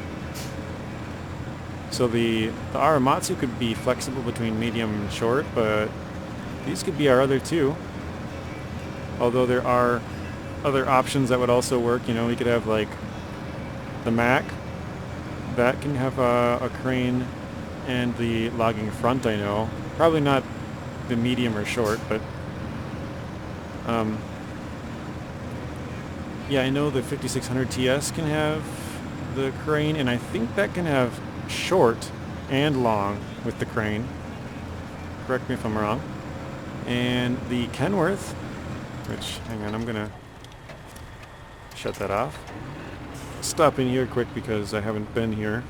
So the Aramatsu could be flexible between medium and short, but these could be our other two. Although there are other options that would also work. You know, we could have, like, the Mac. That can have a crane and the logging front, I know. Probably not the medium or short, but Yeah, I know the 5600 TS can have the crane, and I think that can have short and long with the crane. Correct me if I'm wrong. And the Kenworth, which, hang on, I'm gonna shut that off. Stop in here quick because I haven't been here.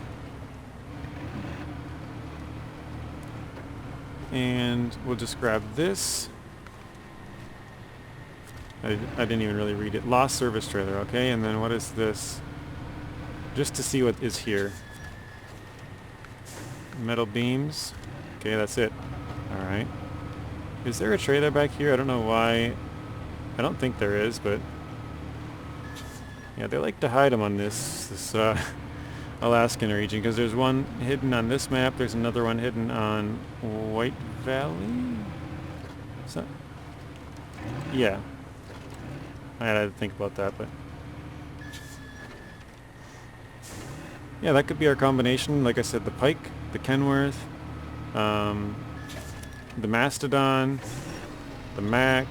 And we'll just grab this. I didn't even really read it. Lost service trailer, okay? And then what is this? Just to see what is here. Metal beams. Okay, that's it. Alright. Is there a trailer back here? I don't know why. I don't think there is, but... yeah, they like to hide them on this Alaskan region, because there's one hidden on this map, there's another one hidden on White Valley? So, yeah. I had to think about that, but... yeah, that could be our combination. Like I said, the Pike, the Kenworth, the Mastodon, the Mac.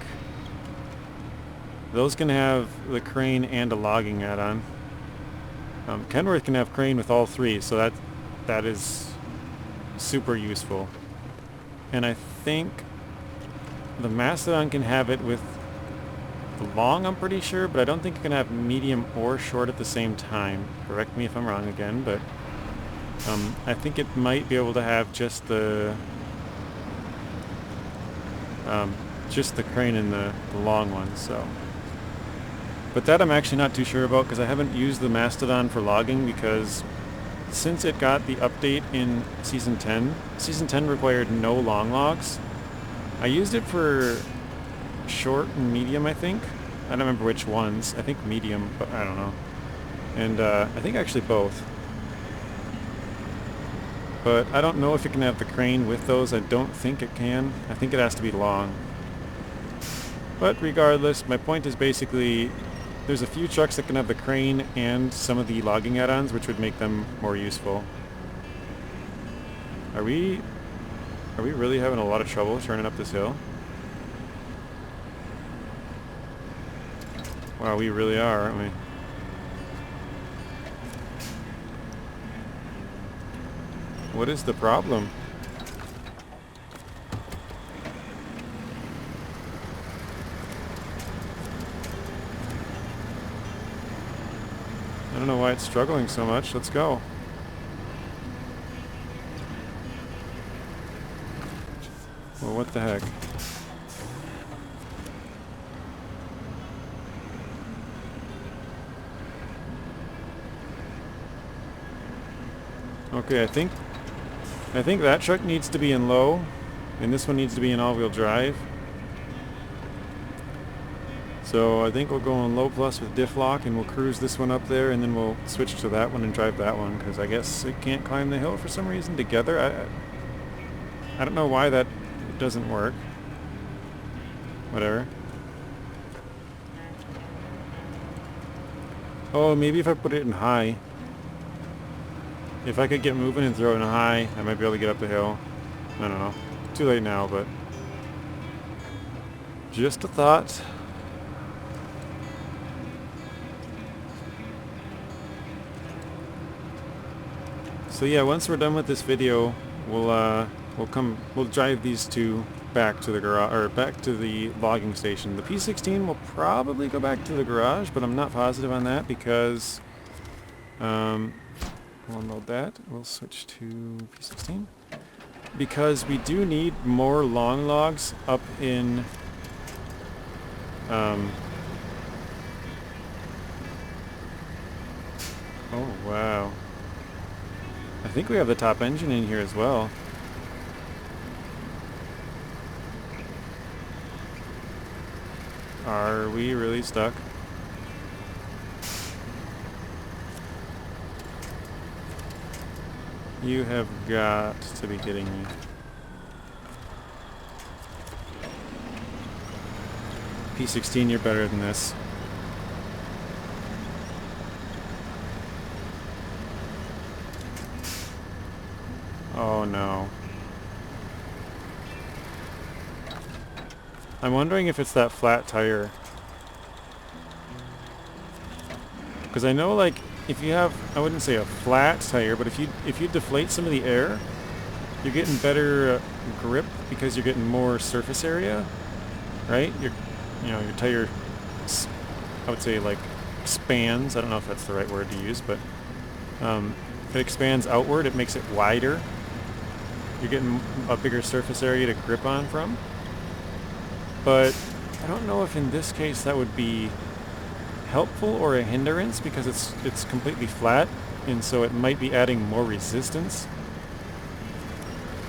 Those can have the crane and a logging add-on. Kenworth can have crane with all three, so that is super useful. And I think the Mastodon can have it with the long, I'm pretty sure, but I don't think it can have medium or short at the same time. Correct me if I'm wrong again, but I think it might be able to have just the crane and the long one, so. But that I'm actually not too sure about because I haven't used the Mastodon for logging, because since it got the update in Season 10, Season 10 required no long logs. I used it for short and medium, I think. I don't remember which ones. I think medium, but I don't know. And I think actually both. But I don't know if it can have the crane with those. I don't think it can. I think it has to be long. But regardless, my point is basically there's a few trucks that can have the crane and some of the logging add-ons, which would make them more useful. Are we really having a lot of trouble turning up this hill? Wow, we really are, aren't we? What is the problem? I don't know why it's struggling so much. Let's go. Well, what the heck? Okay, I think that truck needs to be in low, and this one needs to be in all-wheel drive. So I think we'll go on low plus with diff lock, and we'll cruise this one up there, and then we'll switch to that one and drive that one, because I guess it can't climb the hill for some reason together. I don't know why that doesn't work. Whatever. Oh, maybe if I put it in high. If I could get moving and throw it in high, I might be able to get up the hill. I don't know. Too late now, but just a thought. So yeah, once we're done with this video, we'll drive these two back to the garage, or back to the logging station. The P16 will probably go back to the garage, but I'm not positive on that because we'll unload that. We'll switch to P16 because we do need more long logs up in oh wow, I think we have the top engine in here as well. Are we really stuck? You have got to be kidding me. P16, you're better than this. Oh no. I'm wondering if it's that flat tire. Because I know, like, if you have, I wouldn't say a flat tire, but if you deflate some of the air, you're getting better grip because you're getting more surface area, right? Your tire, I would say, like, expands. I don't know if that's the right word to use, but if it expands outward, it makes it wider. You're getting a bigger surface area to grip on from. But I don't know if in this case that would be helpful or a hindrance, because it's completely flat, and so it might be adding more resistance.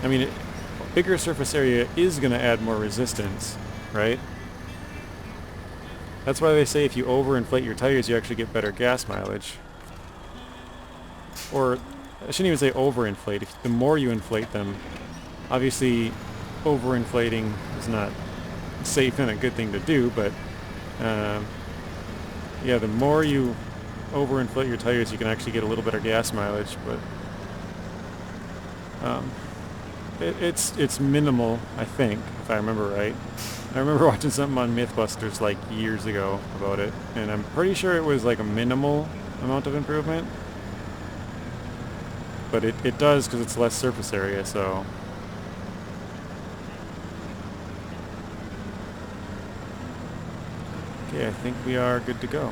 I mean, bigger surface area is going to add more resistance, right? That's why they say if you overinflate your tires, you actually get better gas mileage. Or, I shouldn't even say overinflate. The more you inflate them, obviously overinflating is not safe and a good thing to do, but yeah, the more you overinflate your tires, you can actually get a little better gas mileage, but it's minimal, I think, if I remember right. I remember watching something on Mythbusters like years ago about it, and I'm pretty sure it was like a minimal amount of improvement. But it does, because it's less surface area, so... Okay, I think we are good to go.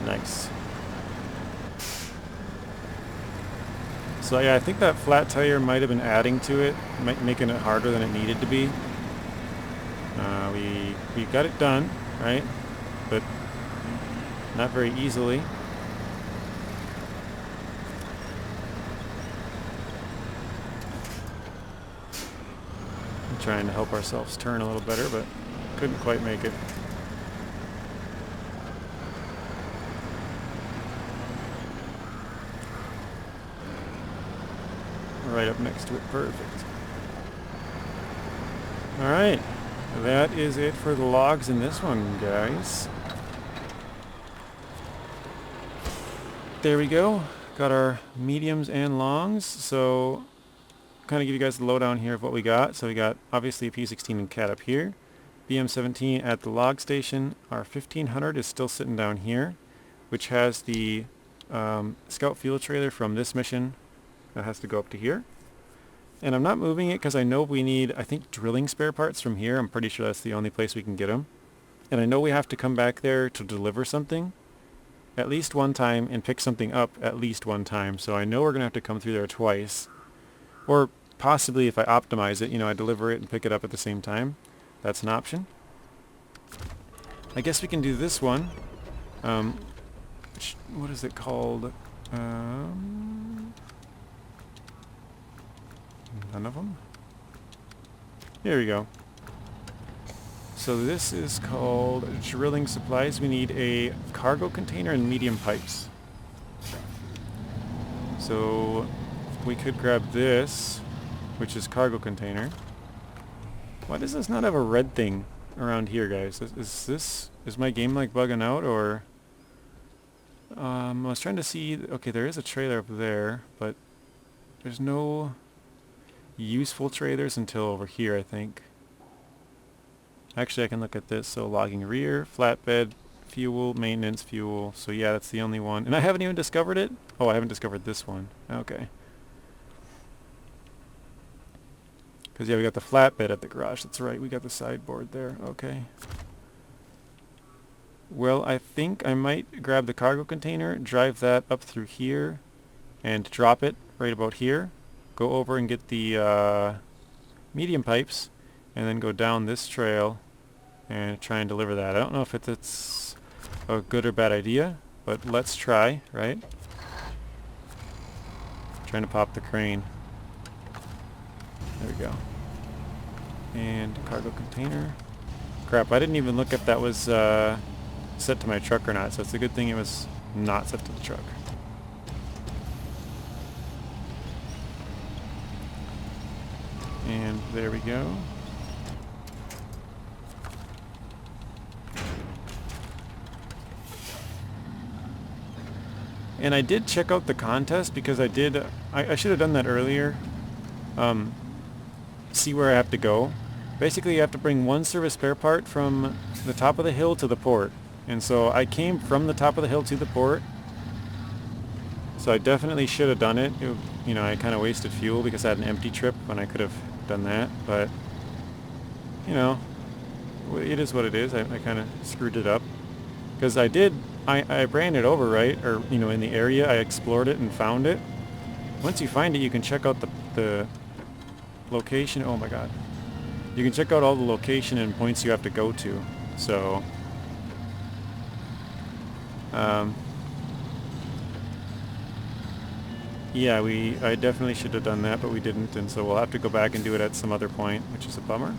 Nice. So yeah, I think that flat tire might have been adding to it, making it harder than it needed to be. We got it done, right? But not very easily. I'm trying to help ourselves turn a little better, but couldn't quite make it. Right up next to it. Perfect. Alright. That is it for the logs in this one, guys. There we go. Got our mediums and longs. So, kind of give you guys the lowdown here of what we got. So we got, obviously, a P16 and cat up here. BM17 at the log station. Our 1500 is still sitting down here, which has the scout fuel trailer from this mission. That has to go up to here. And I'm not moving it because I know we need, I think, drilling spare parts from here. I'm pretty sure that's the only place we can get them. And I know we have to come back there to deliver something at least one time and pick something up at least one time. So I know we're going to have to come through there twice. Or possibly if I optimize it, I deliver it and pick it up at the same time. That's an option. I guess we can do this one. What is it called? None of them? Here we go. So this is called drilling supplies. We need a cargo container and medium pipes. So we could grab this, which is cargo container. Why does this not have a red thing around here, guys? Is my game like bugging out, or... I was trying to see... Okay, there is a trailer up there, but there's no useful trailers until over here, I think. Actually, I can look at this. So logging rear, flatbed, fuel, maintenance, fuel. So yeah, that's the only one. And I haven't even discovered it? Oh, I haven't discovered this one. Okay. Because yeah, we got the flatbed at the garage. That's right, we got the sideboard there. Okay. Well, I think I might grab the cargo container, drive that up through here, and drop it right about here. Go over and get the medium pipes, and then go down this trail and try and deliver that. I don't know if it's a good or bad idea, but let's try, right? Trying to pop the crane. There we go. And cargo container. Crap, I didn't even look if that was set to my truck or not, so it's a good thing it was not set to the truck. And there we go. And I did check out the contest because I should have done that earlier. See where I have to go. Basically, you have to bring one service spare part from the top of the hill to the port. And so I came from the top of the hill to the port. So I definitely should have done it. You know, I kind of wasted fuel because I had an empty trip when I could have done that. But, you know, it is what it is. I kind of screwed it up. Because I ran it over, right? Or, you know, in the area, I explored it and found it. Once you find it, you can check out the location. Oh my god. You can check out all the location and points you have to go to. So, yeah, I definitely should have done that, but we didn't, and so we'll have to go back and do it at some other point, which is a bummer.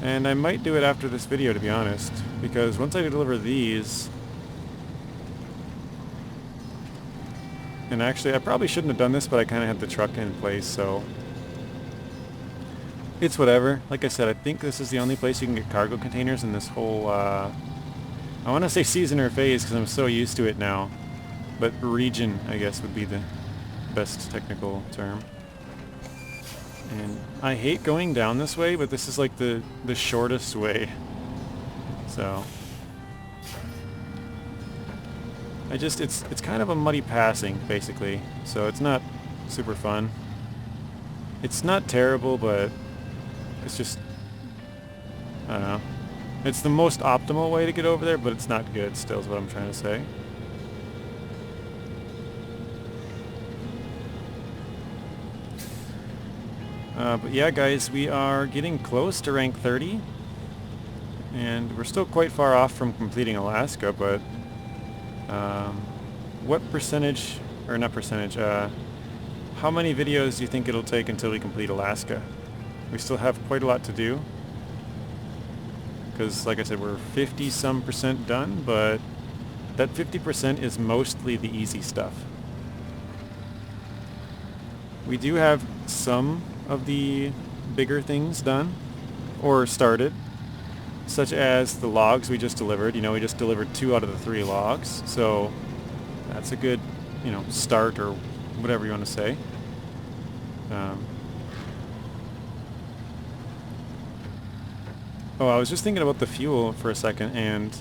And I might do it after this video, to be honest, because once I deliver these... And actually, I probably shouldn't have done this, but I kind of had the truck in place, so... It's whatever. Like I said, I think this is the only place you can get cargo containers in this whole, I want to say season or phase, because I'm so used to it now. But region, I guess, would be the best technical term. And I hate going down this way, but this is like the shortest way. So it's kind of a muddy passing, basically. So it's not super fun. It's not terrible, but it's just, I don't know. It's the most optimal way to get over there, but it's not good still, is what I'm trying to say. But yeah, guys, we are getting close to rank 30, and we're still quite far off from completing Alaska, but what percentage, or not percentage, how many videos do you think it'll take until we complete Alaska? We still have quite a lot to do, because like I said, we're 50-some% done, but that 50% is mostly the easy stuff. We do have some of the bigger things done or started, such as the logs we just delivered. You know, we just delivered 2 out of the 3 logs, so that's a good, you know, start, or whatever you want to say. Oh, I was just thinking about the fuel for a second, and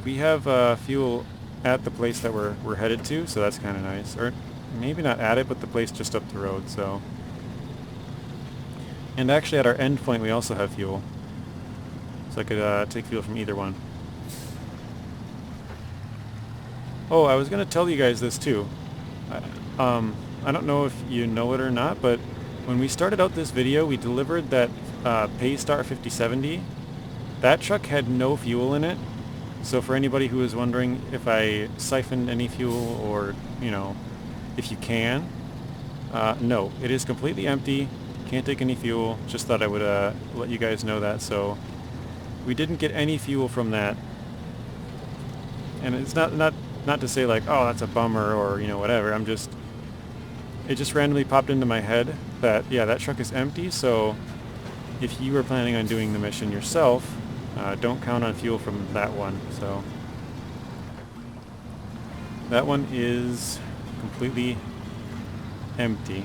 we have fuel at the place that we're headed to, so that's kind of nice. Or maybe not at it, but the place just up the road, so... And actually at our end point we also have fuel. So I could take fuel from either one. Oh, I was going to tell you guys this too. I don't know if you know it or not, but when we started out this video, we delivered that Fleetstar F2070. That truck had no fuel in it. So for anybody who is wondering if I siphoned any fuel, or, you know, if you can, no, it is completely empty. Can't take any fuel. Just thought I would let you guys know that. So we didn't get any fuel from that, and it's not to say like, oh, that's a bummer, or, you know, whatever. It just randomly popped into my head that, yeah, that truck is empty. So if you were planning on doing the mission yourself, don't count on fuel from that one. So that one is completely empty.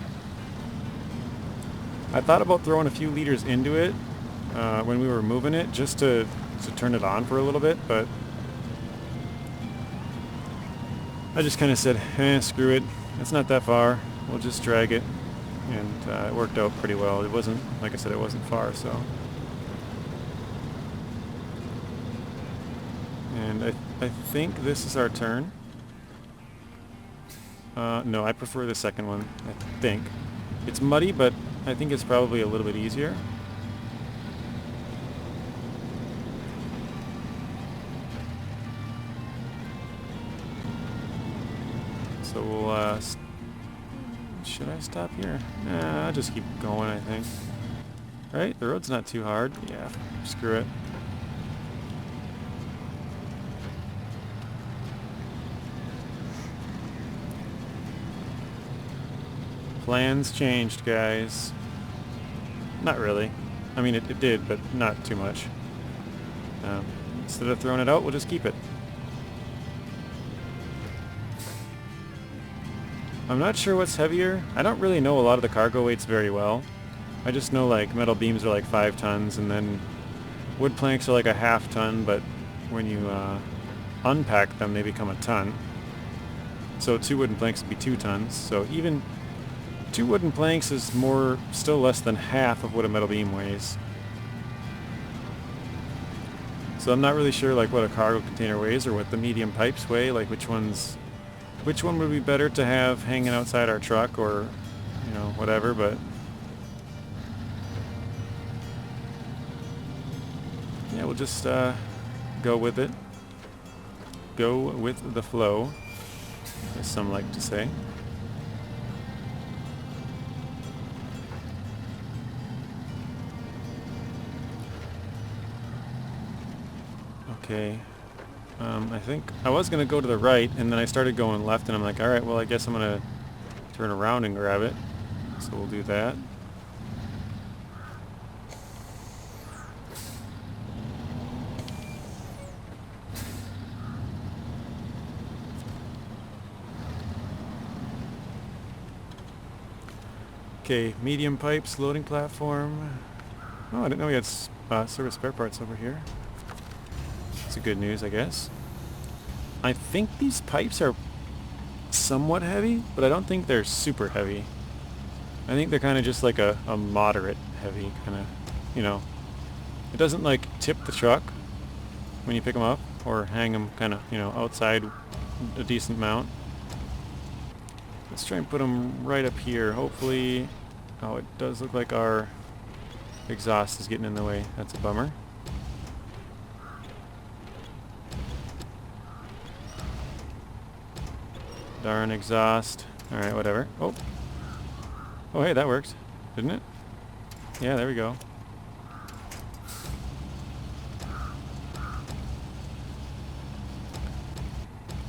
I thought about throwing a few liters into it when we were moving it, just to turn it on for a little bit, but I just kind of said, screw it, it's not that far, we'll just drag it, and it worked out pretty well. It wasn't, like I said, it wasn't far, so. And I think this is our turn. No, I prefer the second one, I think. It's muddy, but I think it's probably a little bit easier. So we'll, should I stop here? Nah, I'll just keep going, I think. Right? The road's not too hard. Yeah, screw it. Plans changed, guys. Not really. I mean, it did, but not too much. Instead of throwing it out, we'll just keep it. I'm not sure what's heavier. I don't really know a lot of the cargo weights very well. I just know like metal beams are like 5 tons, and then wood planks are like a 1/2 ton, but when you unpack them, they become a ton. So 2 wooden planks would be 2 tons. So even 2 wooden planks is still less than half of what a metal beam weighs. So I'm not really sure like what a cargo container weighs or what the medium pipes weigh, like which one would be better to have hanging outside our truck or, you know, whatever, but yeah, we'll just go with it. Go with the flow, as some like to say. Okay. I think I was going to go to the right, and then I started going left, and I'm like, alright, well, I guess I'm going to turn around and grab it. So we'll do that. Okay, medium pipes, loading platform. Oh, I didn't know we had service spare parts over here. That's a good news, I guess. I think these pipes are somewhat heavy, but I don't think they're super heavy. I think they're kind of just like a moderate heavy kind of, you know. It doesn't like tip the truck when you pick them up or hang them kind of, you know, outside a decent mount. Let's try and put them right up here. Hopefully, oh, it does look like our exhaust is getting in the way. That's a bummer. Darn exhaust. Alright, whatever. Oh. Oh, hey, that worked. Didn't it? Yeah, there we go.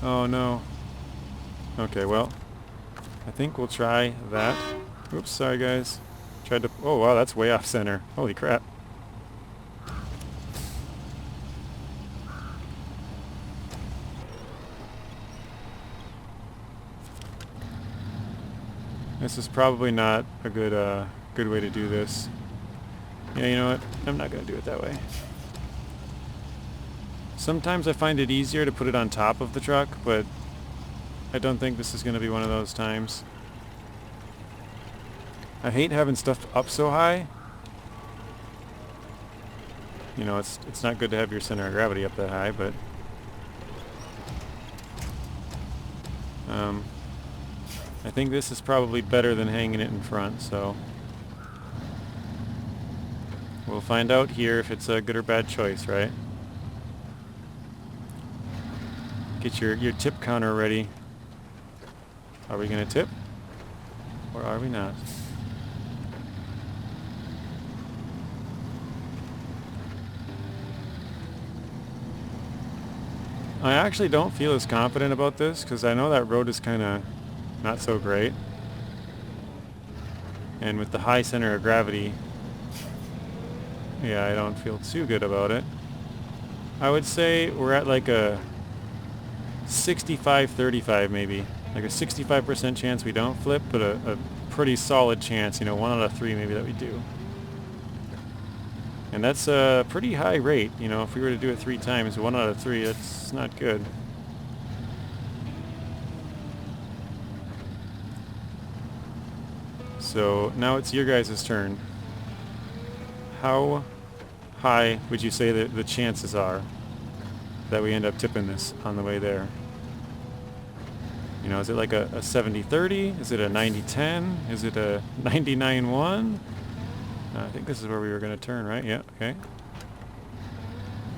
Oh, no. Okay, well, I think we'll try that. Oops, sorry, guys. Tried to... Oh, wow, that's way off center. Holy crap. This is probably not a good way to do this. Yeah, you know what? I'm not going to do it that way. Sometimes I find it easier to put it on top of the truck, but I don't think this is going to be one of those times. I hate having stuff up so high. You know, it's not good to have your center of gravity up that high, but I think this is probably better than hanging it in front, so we'll find out here if it's a good or bad choice, right? Get your tip counter ready. Are we going to tip? Or are we not? I actually don't feel as confident about this because I know that road is kind of not so great. And with the high center of gravity, yeah, I don't feel too good about it. I would say we're at like a 65-35 maybe. Like a 65% chance we don't flip, but a pretty solid chance, you know, 1 out of 3 maybe that we do. And that's a pretty high rate, you know, if we were to do it 3 times, 1 out of 3, that's not good. So now it's your guys' turn. How high would you say that the chances are that we end up tipping this on the way there? You know, is it like a 70-30? Is it a 90-10? Is it a 99-1? I think this is where we were going to turn, right? Yeah, okay.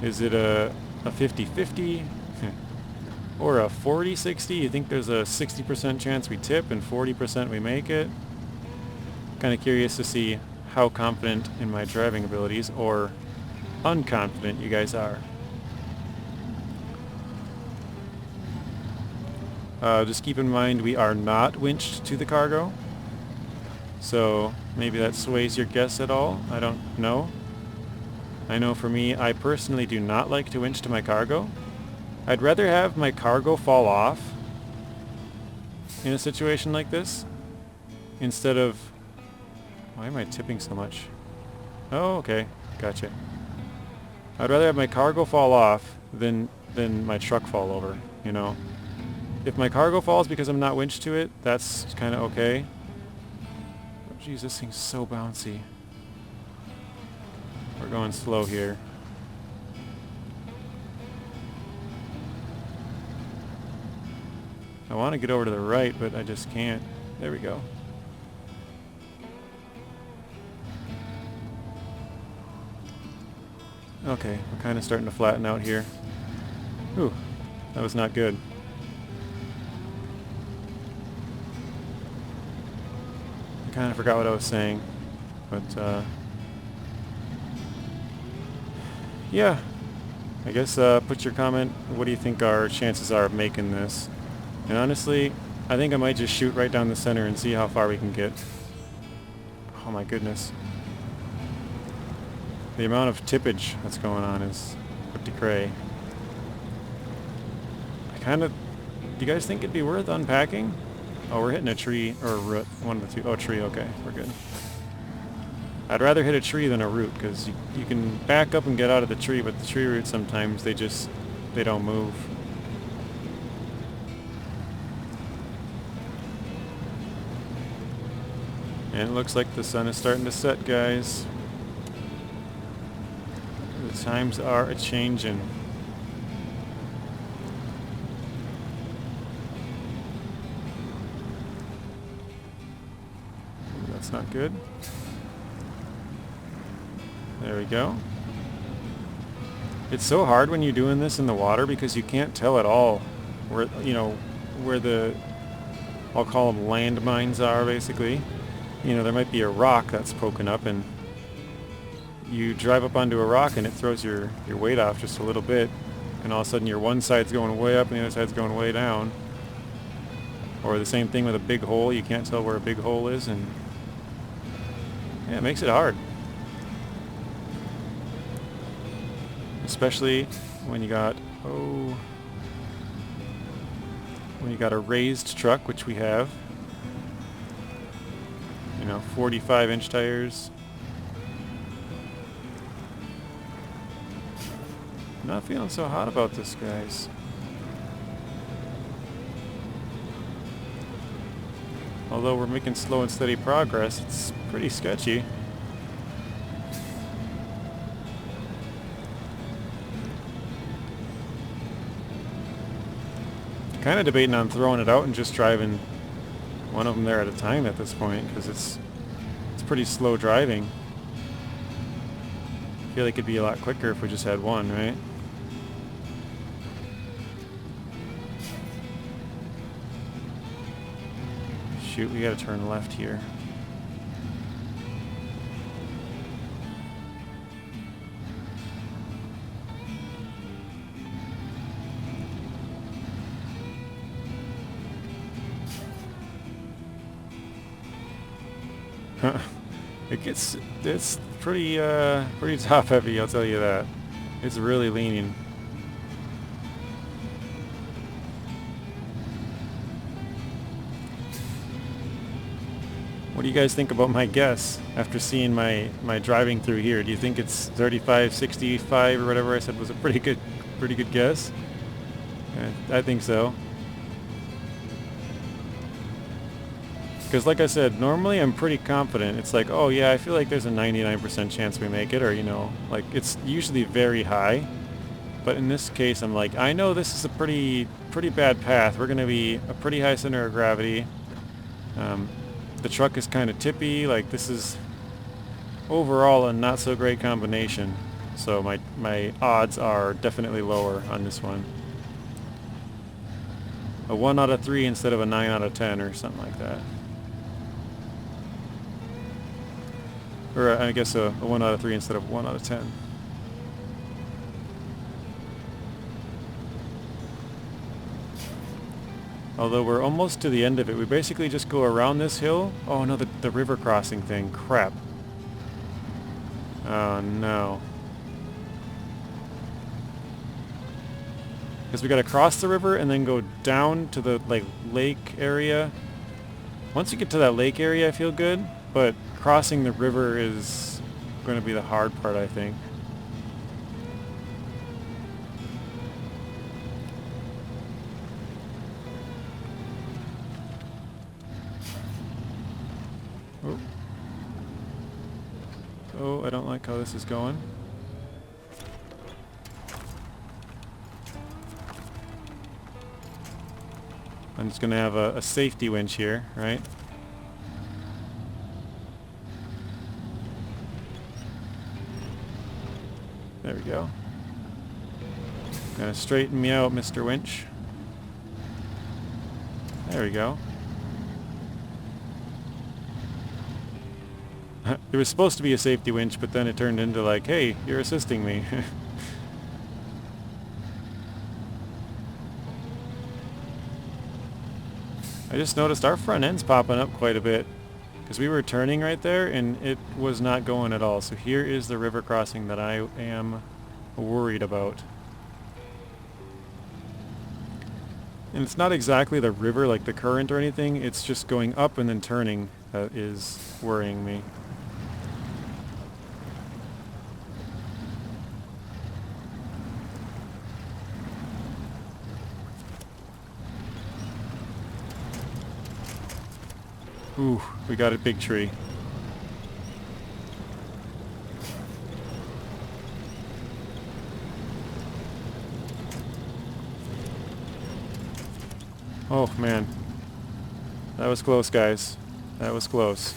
Is it a 50-50? Or a 40-60? You think there's a 60% chance we tip and 40% we make it? Kind of curious to see how confident in my driving abilities or unconfident you guys are. Just keep in mind we are not winched to the cargo. So maybe that sways your guess at all. I don't know. I know for me, I personally do not like to winch to my cargo. I'd rather have my cargo fall off in a situation like this instead of... Why am I tipping so much? Oh, okay. Gotcha. I'd rather have my cargo fall off than my truck fall over, you know. If my cargo falls because I'm not winched to it, that's kind of okay. Oh, geez, this thing's so bouncy. We're going slow here. I want to get over to the right, but I just can't. There we go. Okay, we're kind of starting to flatten out here. Ooh, that was not good. I kind of forgot what I was saying, but yeah, I guess put your comment. What do you think our chances are of making this? And honestly, I think I might just shoot right down the center and see how far we can get. Oh my goodness. The amount of tippage that's going on is pretty cray. Do you guys think it'd be worth unpacking? Oh, we're hitting a tree, or a root, one of the two. Oh, tree, okay, we're good. I'd rather hit a tree than a root, because you can back up and get out of the tree, but the tree roots sometimes, they don't move. And it looks like the sun is starting to set, guys. The times are a-changin'. That's not good. There we go. It's so hard when you're doing this in the water because you can't tell at all where, you know, where the, I'll call them landmines are, basically. You know, there might be a rock that's poking up, and you drive up onto a rock and it throws your weight off just a little bit, and all of a sudden your one side's going way up and the other side's going way down. Or the same thing with a big hole, you can't tell where a big hole is, and yeah, it makes it hard. Especially when you got, when you got a raised truck, which we have. You know, 45-inch tires. Not feeling so hot about this, guys. Although we're making slow and steady progress, it's pretty sketchy. Kind of debating on throwing it out and just driving one of them there at a time at this point, because it's pretty slow driving. I feel like it'd be a lot quicker if we just had one, right? Shoot, we gotta turn left here. It's pretty top heavy, I'll tell you that. It's really leaning. What do you guys think about my guess after seeing my driving through here? Do you think it's 35, 65 or whatever I said was a pretty good guess? I think so. Because like I said, normally I'm pretty confident. It's like, oh yeah, I feel like there's a 99% chance we make it, or you know, like it's usually very high. But in this case, I'm like, I know this is a pretty bad path. We're going to be a pretty high center of gravity. The truck is kind of tippy. Like this is overall a not so great combination. So my odds are definitely lower on this one. A 1 out of 3 instead of a 9 out of 10 or something like that. Or I guess a 1 out of 3 instead of 1 out of 10. Although we're almost to the end of it. We basically just go around this hill. Oh no, the river crossing thing. Crap. Oh no. Because we gotta cross the river and then go down to the lake area. Once you get to that lake area, I feel good. But crossing the river is going to be the hard part, I think. Oh. Oh, I don't like how this is going. I'm just going to have a safety winch here, right? There we go. Gonna straighten me out, Mr. Winch. There we go. There was supposed to be a safety winch, but then it turned into like, hey, you're assisting me. I just noticed our front end's popping up quite a bit because we were turning right there and it was not going at all. So here is the river crossing that I am worried about. And it's not exactly the river, like the current or anything, it's just going up and then turning that is worrying me. Ooh, we got a big tree. Oh man, that was close, guys. That was close.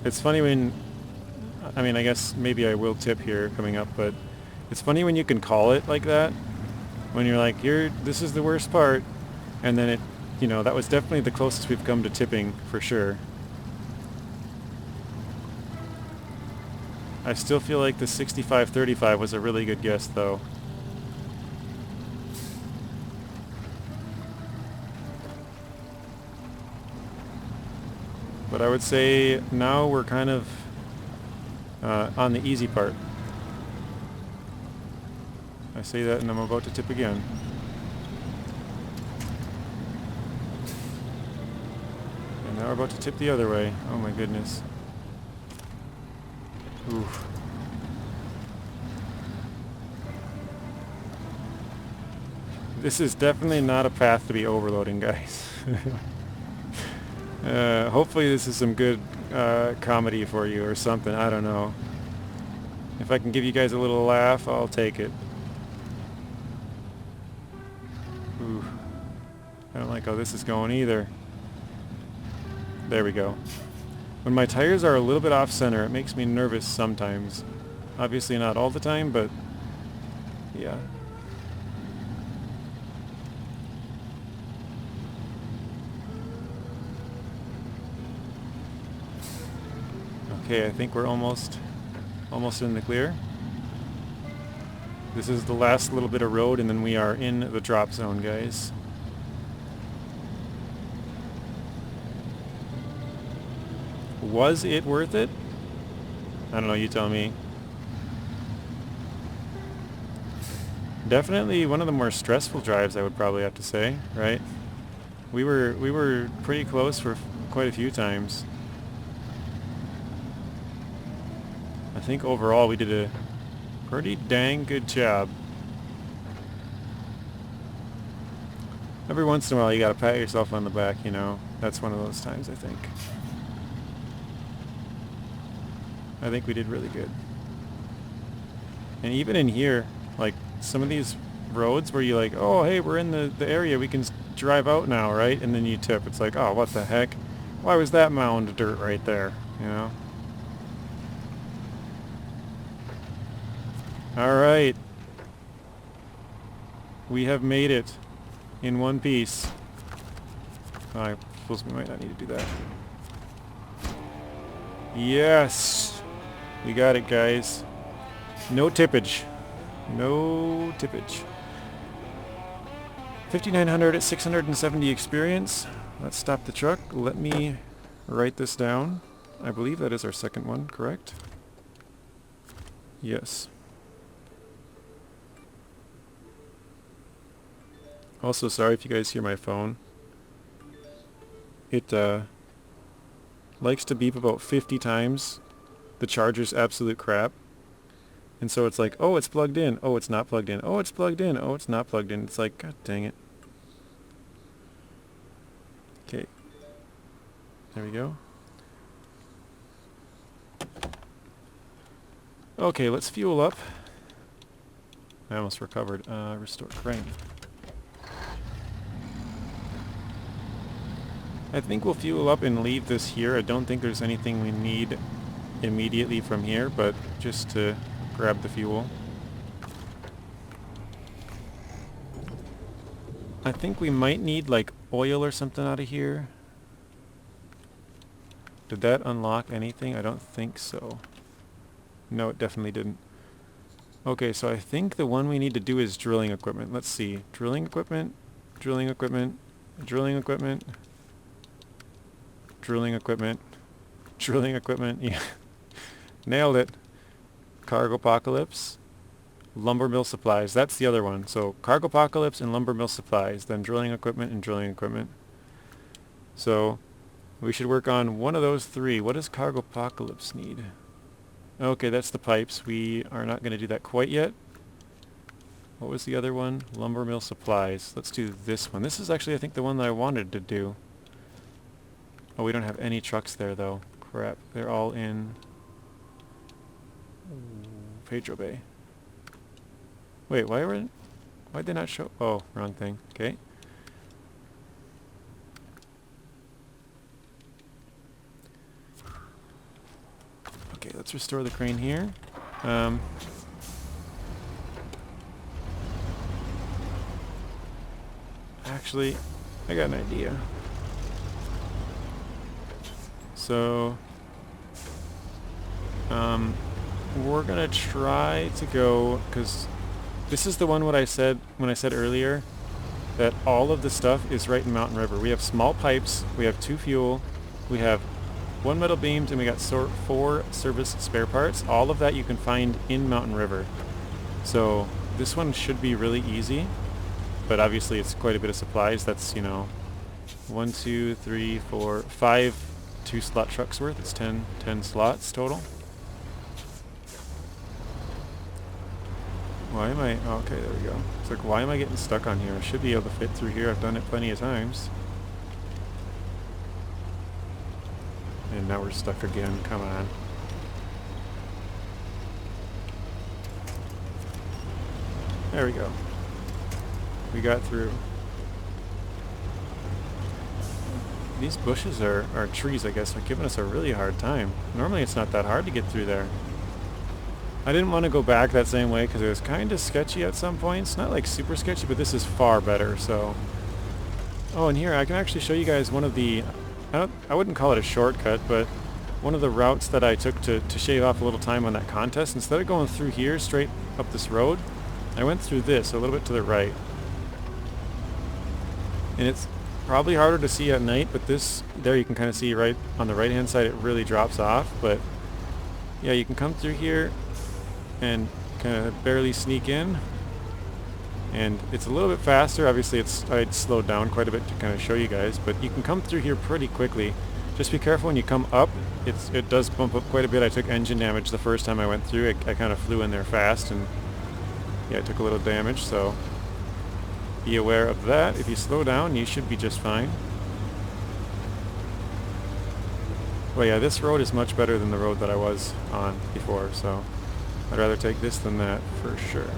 It's funny when, I mean, I guess maybe I will tip here coming up, but it's funny when you can call it like that. When you're like, this is the worst part, and then it, you know, that was definitely the closest we've come to tipping for sure. I still feel like the 65-35 was a really good guess though. But I would say now we're kind of on the easy part. I say that and I'm about to tip again. And now we're about to tip the other way. Oh my goodness. Oof. This is definitely not a path to be overloading, guys. Hopefully this is some good comedy for you or something. I don't know. If I can give you guys a little laugh, I'll take it. Ooh. I don't like how this is going either. There we go. When my tires are a little bit off center, it makes me nervous sometimes. Obviously not all the time, but yeah. Okay, I think we're almost in the clear. This is the last little bit of road and then we are in the drop zone, guys. Was it worth it? I don't know, you tell me. Definitely one of the more stressful drives, I would probably have to say, right? We were pretty close for quite a few times. I think overall we did a pretty dang good job. Every once in a while you gotta pat yourself on the back, you know. That's one of those times, I think. I think we did really good. And even in here, like some of these roads where you're like, oh hey, we're in the area, we can drive out now, right? And then you tip. It's like, oh, what the heck? Why was that mound of dirt right there, you know? Alright. We have made it in one piece. Oh, I suppose we might not need to do that. Yes! We got it, guys. No tippage. No tippage. 5,900 at 670 experience. Let's stop the truck. Let me write this down. I believe that is our second one, correct? Yes. Also, sorry if you guys hear my phone. It likes to beep about 50 times. The charger's absolute crap. And so it's like, oh, it's plugged in. Oh, it's not plugged in. Oh, it's plugged in. Oh, it's not plugged in. It's like, god dang it. Okay, There we go. Okay, let's fuel up. I almost recovered. Restore crane. I think we'll fuel up and leave this here. I don't think there's anything we need immediately from here, but just to grab the fuel. I think we might need like oil or something out of here. Did that unlock anything? I don't think so. No, it definitely didn't. Okay, so I think the one we need to do is drilling equipment. Let's see. Drilling equipment, drilling equipment, drilling equipment, drilling equipment, drilling equipment. Yeah. Nailed it. Cargo apocalypse. Lumber mill supplies. That's the other one. So cargo apocalypse and lumber mill supplies. Then drilling equipment and drilling equipment. So we should work on one of those three. What does cargo apocalypse need? Okay, that's the pipes. We are not going to do that quite yet. What was the other one? Lumber mill supplies. Let's do this one. This is actually, I think, the one that I wanted to do. Oh, we don't have any trucks there, though. Crap. They're all in Pedro Bay. Wait, why'd they not show? Oh, wrong thing. Okay. Okay, let's restore the crane here. Actually, I got an idea. So, we're gonna try to go, because this is the one what I said when I said earlier that all of the stuff is right in Mountain River. We have small pipes, we have 2 fuel, we have 1 metal beams, and we got 4 service spare parts. All of that you can find in Mountain River. So this one should be really easy, but obviously it's quite a bit of supplies. That's, you know, 1, 2, 3, 4, 5 2-slot trucks worth. It's 10 slots total. Why am I... Oh, okay, there we go. It's like, why am I getting stuck on here? I should be able to fit through here. I've done it plenty of times. And now we're stuck again. Come on. There we go. We got through. These bushes are trees, I guess, are giving us a really hard time. Normally it's not that hard to get through there. I didn't want to go back that same way because it was kind of sketchy at some points. Not like super sketchy, but this is far better, so... Oh, and here I can actually show you guys one of the... I wouldn't call it a shortcut, but one of the routes that I took to shave off a little time on that contest. Instead of going through here straight up this road, I went through this a little bit to the right. And it's probably harder to see at night, but this, there you can kind of see right on the right hand side it really drops off. But yeah, you can come through here and kind of barely sneak in. And it's a little bit faster. Obviously I'd slowed down quite a bit to kind of show you guys, but you can come through here pretty quickly. Just be careful when you come up. It does bump up quite a bit. I took engine damage the first time I went through. I kind of flew in there fast, and yeah, I took a little damage, so be aware of that. If you slow down, you should be just fine. Well, yeah, this road is much better than the road that I was on before, so I'd rather take this than that for sure.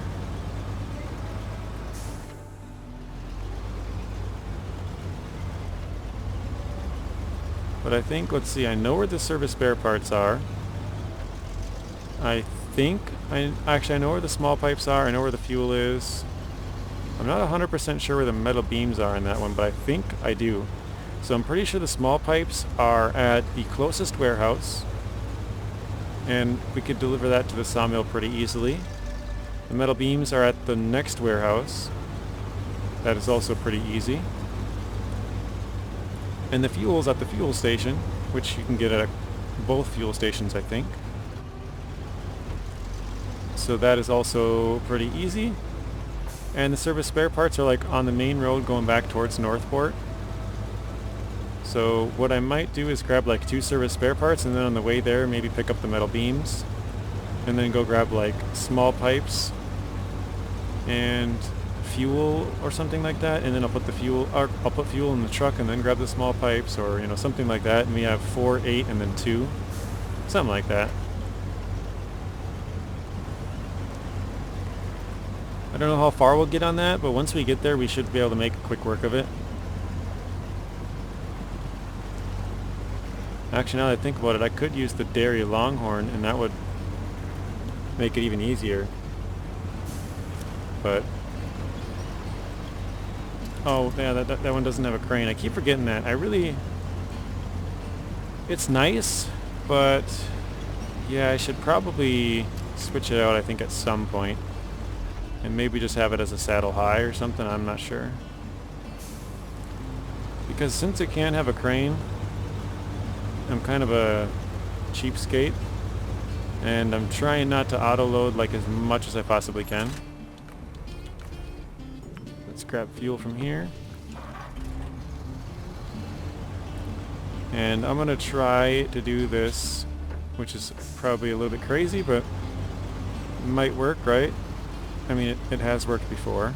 But I think, let's see, I know where the service spare parts are. I know where the small pipes are. I know where the fuel is. I'm not 100% sure where the metal beams are in that one, but I think I do. So I'm pretty sure the small pipes are at the closest warehouse, and we could deliver that to the sawmill pretty easily. The metal beams are at the next warehouse. That is also pretty easy. And the fuel's at the fuel station, which you can get at both fuel stations, I think. So that is also pretty easy. And the service spare parts are like on the main road going back towards Northport. So what I might do is grab like 2 service spare parts, and then on the way there maybe pick up the metal beams, and then go grab like small pipes and fuel or something like that, and then I'll put the fuel, or I'll put fuel in the truck and then grab the small pipes, or you know, something like that, and we have 4, 8, and then 2, something like that. I don't know how far we'll get on that, but once we get there we should be able to make quick work of it. Actually, now that I think about it, I could use the Derry Longhorn and that would make it even easier. But oh yeah, that one doesn't have a crane. I keep forgetting that. It's nice, but yeah, I should probably switch it out, I think, at some point. And maybe just have it as a saddle high or something, I'm not sure. Because since it can't have a crane, I'm kind of a cheapskate, and I'm trying not to auto-load like as much as I possibly can. Let's grab fuel from here. And I'm gonna try to do this, which is probably a little bit crazy, but might work, right? I mean, it has worked before.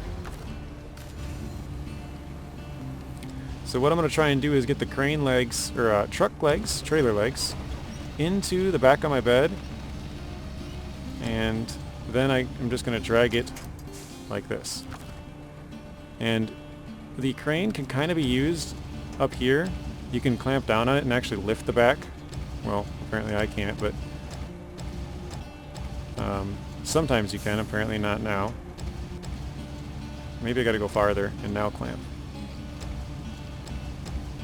So what I'm going to try and do is get the crane legs, or truck legs, trailer legs, into the back of my bed, and then I'm just going to drag it like this. And the crane can kind of be used up here. You can clamp down on it and actually lift the back. Well, apparently I can't, but sometimes you can, apparently not now. Maybe I gotta go farther and now clamp.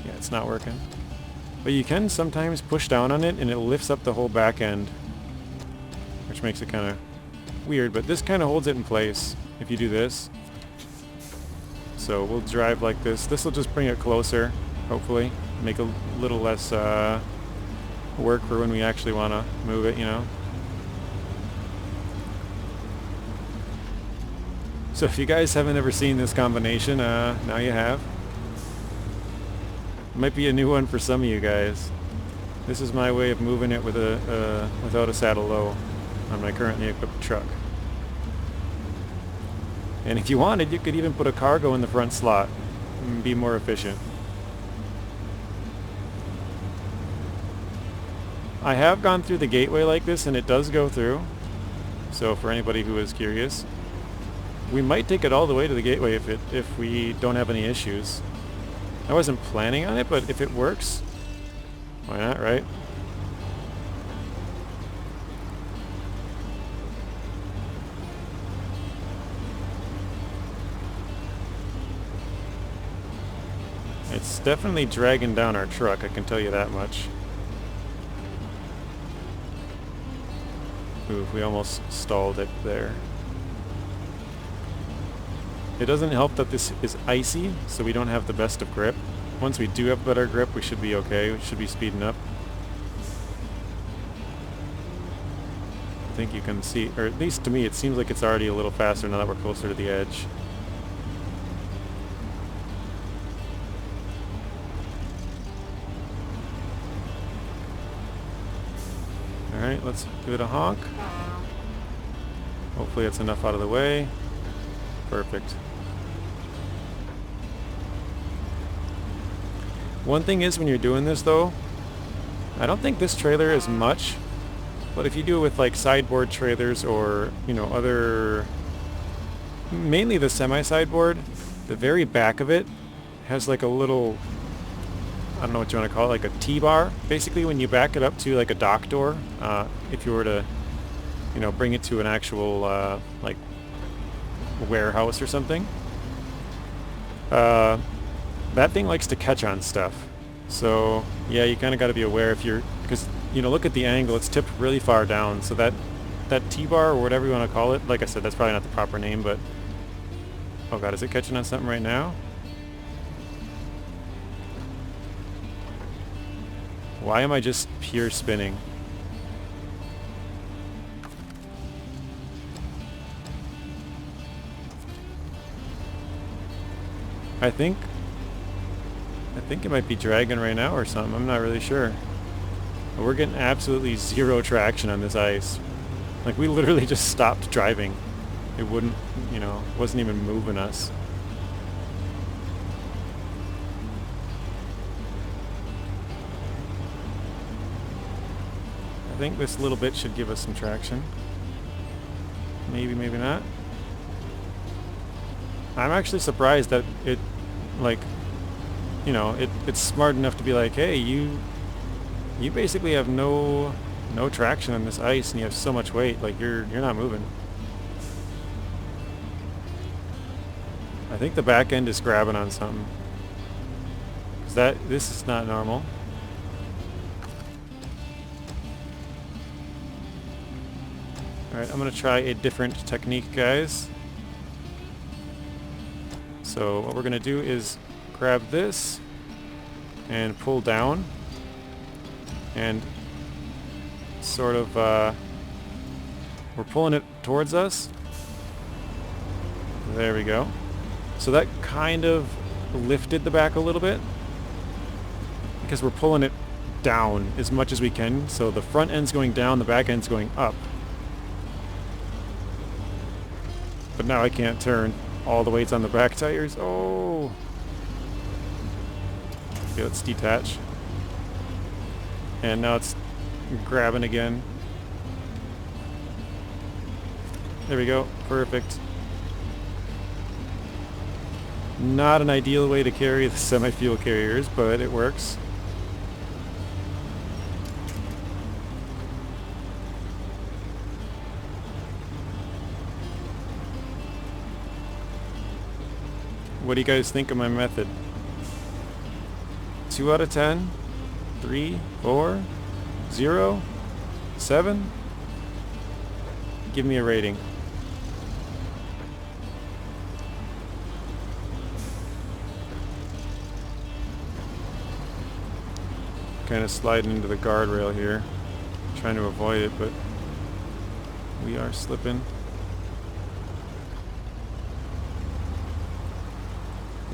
Yeah, it's not working. But you can sometimes push down on it and it lifts up the whole back end, which makes it kind of weird, but this kind of holds it in place if you do this. So we'll drive like this. This will just bring it closer, hopefully. Make a little less work for when we actually want to move it, you know. So if you guys haven't ever seen this combination, now you have. Might be a new one for some of you guys. This is my way of moving it with without a saddle low on my currently equipped truck. And if you wanted, you could even put a cargo in the front slot and be more efficient. I have gone through the gateway like this and it does go through. So for anybody who is curious, we might take it all the way to the gateway if we don't have any issues. I wasn't planning on it, but if it works, why not, right? It's definitely dragging down our truck, I can tell you that much. Ooh, we almost stalled it there. It doesn't help that this is icy, so we don't have the best of grip. Once we do have better grip, we should be okay. We should be speeding up. I think you can see, or at least to me, it seems like it's already a little faster now that we're closer to the edge. Alright, let's give it a honk. Hopefully that's enough out of the way. Perfect. One thing is, when you're doing this though, I don't think this trailer is much, but if you do it with like sideboard trailers or, you know, other, mainly the semi-sideboard, the very back of it has like a little, I don't know what you want to call it, like a T-bar. Basically when you back it up to like a dock door, if you were to, you know, bring it to an actual like warehouse or something, that thing likes to catch on stuff. So yeah, you kind of got to be aware if you're, because, you know, look at the angle, it's tipped really far down, so that T-bar or whatever you want to call it, like I said, that's probably not the proper name, but oh god, is it catching on something right now? Why am I just pure spinning? I think it might be dragging right now or something. I'm not really sure. But we're getting absolutely zero traction on this ice. Like, we literally just stopped driving. it wouldn't, you know, wasn't even moving us. I think this little bit should give us some traction. Maybe, maybe not. I'm actually surprised that it, like, you know, it's smart enough to be like, hey, you basically have no traction on this ice, and you have so much weight, like you're not moving. I think the back end is grabbing on something. 'Cause this is not normal. Alright, I'm gonna try a different technique, guys. So what we're gonna do is grab this and pull down and sort of we're pulling it towards us. There we go. So that kind of lifted the back a little bit because we're pulling it down as much as we can. So the front end's going down, the back end's going up. But now I can't turn. All the weight's on the back tires. Oh! Okay, let's detach. And now it's grabbing again. There we go. Perfect. Not an ideal way to carry the semi-fuel carriers, but it works. What do you guys think of my method? 2 out of 10? 3? 4? 0? 7? Give me a rating. Kind of sliding into the guardrail here. Trying to avoid it, but we are slipping.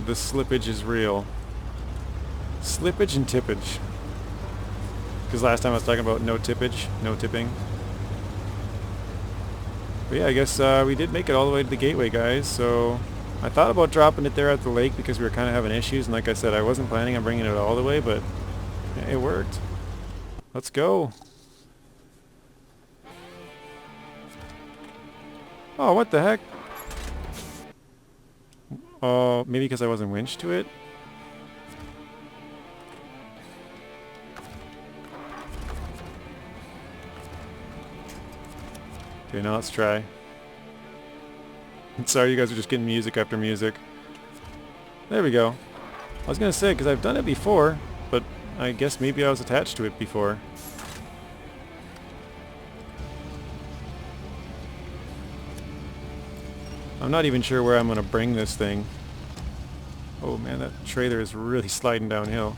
The slippage is real. Slippage and tippage. Because last time I was talking about no tippage, no tipping. But yeah, I guess we did make it all the way to the gateway, guys. So I thought about dropping it there at the lake because we were kind of having issues. And like I said, I wasn't planning on bringing it all the way, but yeah, it worked. Let's go. Oh, what the heck? Oh, maybe because I wasn't winched to it? Okay, now let's try. Sorry, you guys are just getting music after music. There we go. I was gonna say, because I've done it before, but I guess maybe I was attached to it before. I'm not even sure where I'm gonna bring this thing. Oh man, that trailer is really sliding downhill.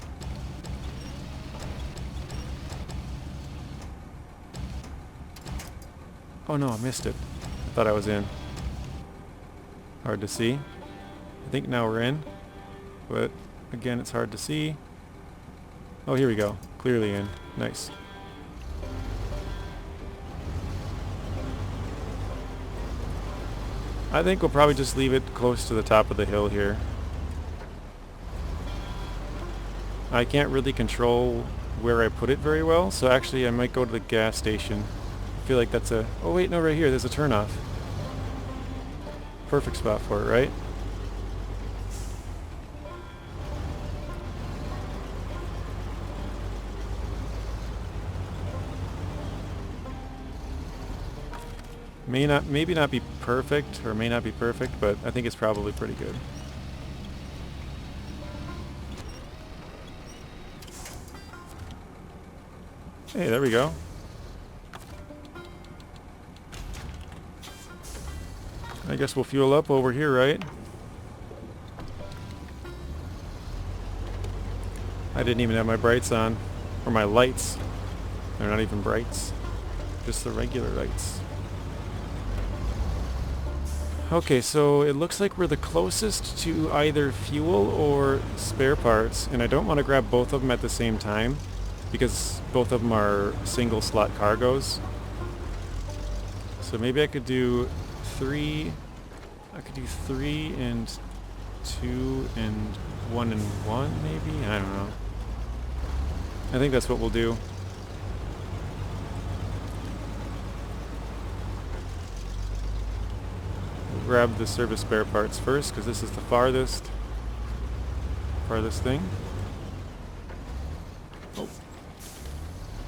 Oh no, I missed it. I thought I was in. Hard to see. I think now we're in, but again, it's hard to see. Oh, here we go. Clearly in. Nice. I think we'll probably just leave it close to the top of the hill here. I can't really control where I put it very well, so actually I might go to the gas station. I feel like that's a... Oh wait, no, right here, there's a turnoff. Perfect spot for it, right? Maybe not be perfect, or may not be perfect, but I think it's probably pretty good. Hey, there we go. I guess we'll fuel up over here, right? I didn't even have my brights on. Or my lights. They're not even brights. Just the regular lights. Okay, so it looks like we're the closest to either fuel or spare parts, and I don't want to grab both of them at the same time because both of them are single slot cargoes. So maybe I could do 3. I could do 3 and 2 and 1 and 1 maybe? I don't know. I think that's what we'll do. We'll grab the service spare parts first because this is the farthest thing. Oh.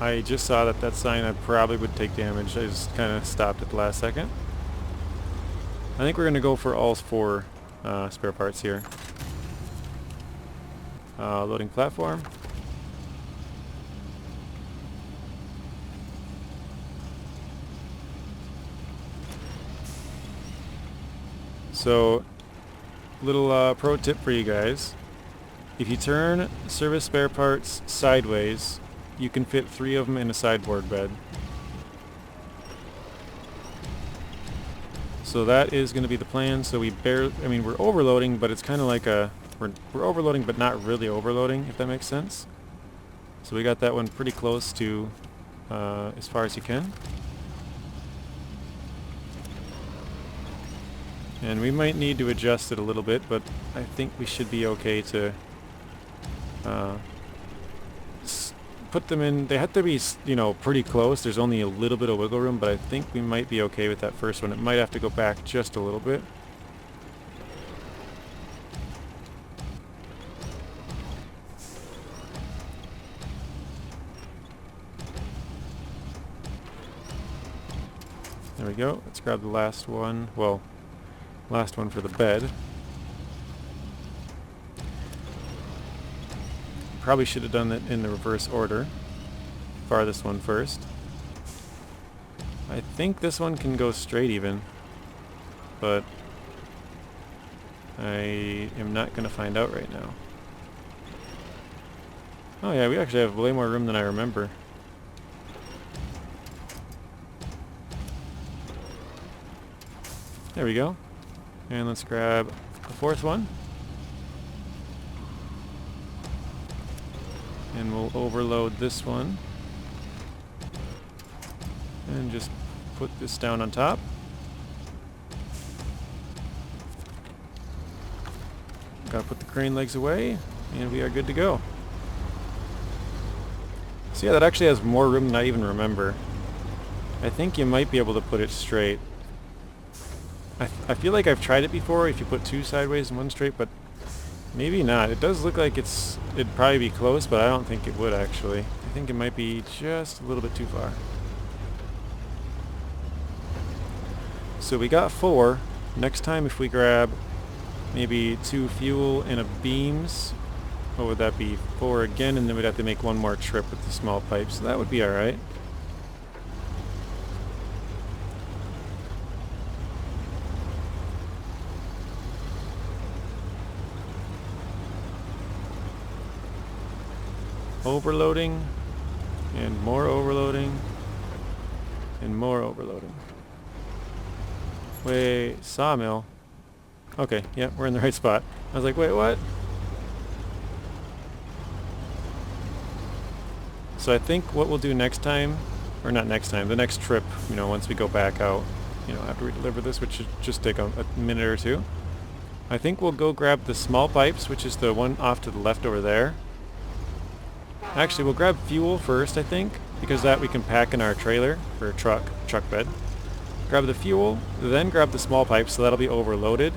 I just saw that sign I probably would take damage. I just kind of stopped at the last second. I think we're going to go for all 4 spare parts here. Loading platform. So, little pro tip for you guys. If you turn service spare parts sideways, you can fit 3 of them in a sideboard bed. So that is going to be the plan. So we're overloading, but it's kind of like we're overloading but not really overloading, if that makes sense. So we got that one pretty close to as far as you can. And we might need to adjust it a little bit, but I think we should be okay to put them in. They have to be, pretty close. There's only a little bit of wiggle room, but I think we might be okay with that first one. It might have to go back just a little bit. There we go. Let's grab the last one. Well, last one for the bed. Probably should have done it in the reverse order. Farthest one first. I think this one can go straight even, but I am not going to find out right now. Oh yeah, we actually have way more room than I remember. There we go. And let's grab the 4th one. And we'll overload this one. And just put this down on top. Gotta put the crane legs away, and we are good to go. So yeah, that actually has more room than I even remember. I think you might be able to put it straight. I feel like I've tried it before if you put 2 sideways and 1 straight, but maybe not. It does look like it'd probably be close, but I don't think it would actually. I think it might be just a little bit too far. So we got 4. Next time if we grab maybe 2 fuel and a beams, what would that be? 4 again, and then we'd have to make 1 more trip with the small pipe, so that would be alright. Overloading, and more overloading, and more overloading. Wait, sawmill. Okay, yeah, we're in the right spot. I was like, wait, what? So I think what we'll do next time, or not next time, the next trip, once we go back out, after we deliver this, which should just take a minute or 2, I think we'll go grab the small pipes, which is the one off to the left over there. Actually, we'll grab fuel first, I think, because that we can pack in our trailer, or truck bed. Grab the fuel, then grab the small pipe, so that'll be overloaded.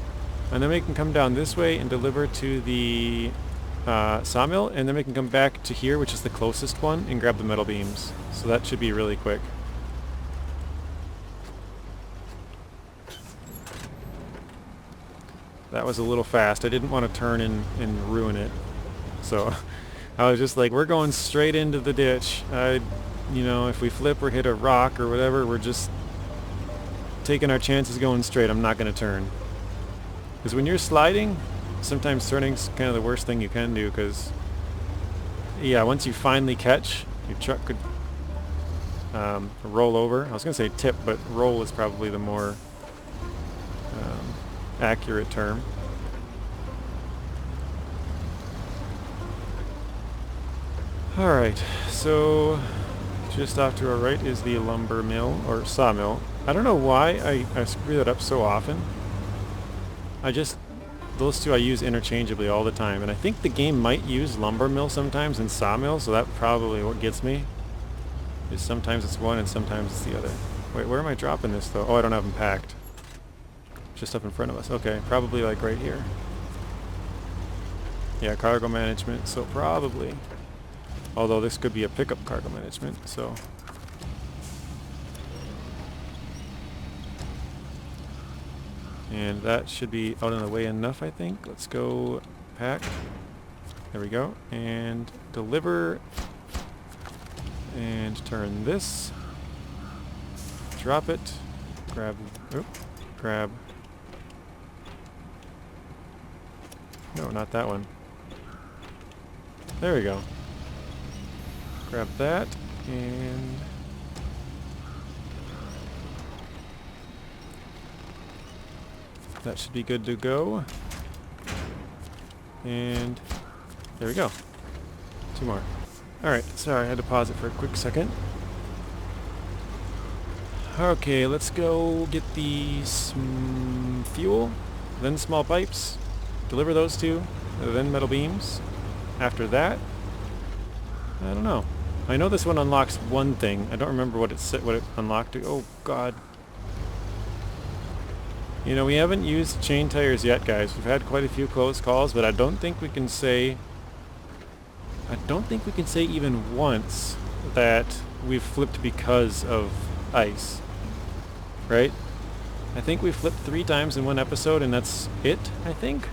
And then we can come down this way and deliver to the sawmill, and then we can come back to here, which is the closest one, and grab the metal beams. So that should be really quick. That was a little fast. I didn't want to turn and ruin it. So I was just like, we're going straight into the ditch. If we flip or hit a rock or whatever, we're just taking our chances going straight. I'm not going to turn. Because when you're sliding, sometimes turning's kind of the worst thing you can do, because, yeah, once you finally catch, your truck could roll over. I was going to say tip, but roll is probably the more accurate term. Alright, so just off to our right is the lumber mill, or sawmill. I don't know why I screw that up so often. Those two I use interchangeably all the time, and I think the game might use lumber mill sometimes and sawmill, so that probably what gets me. Is sometimes it's one and sometimes it's the other. Wait, where am I dropping this though? Oh, I don't have them packed. Just up in front of us. Okay, probably like right here. Yeah, cargo management, so probably. Although this could be a pickup cargo management, so. And that should be out of the way enough, I think. Let's go pack. There we go. And deliver. And turn this. Drop it. Grab. Oop, grab. No, not that one. There we go. Grab that. And that should be good to go. And there we go. 2 more. Alright, sorry, I had to pause it for a quick second. Okay, let's go get the fuel, then small pipes, deliver those two, then metal beams. After that, I don't know. I know this one unlocks one thing. I don't remember what it unlocked. Oh god. You know, we haven't used chain tires yet, guys. We've had quite a few close calls, but I don't think we can say even once that we've flipped because of ice. Right? I think we flipped 3 times in one episode, and that's it, I think?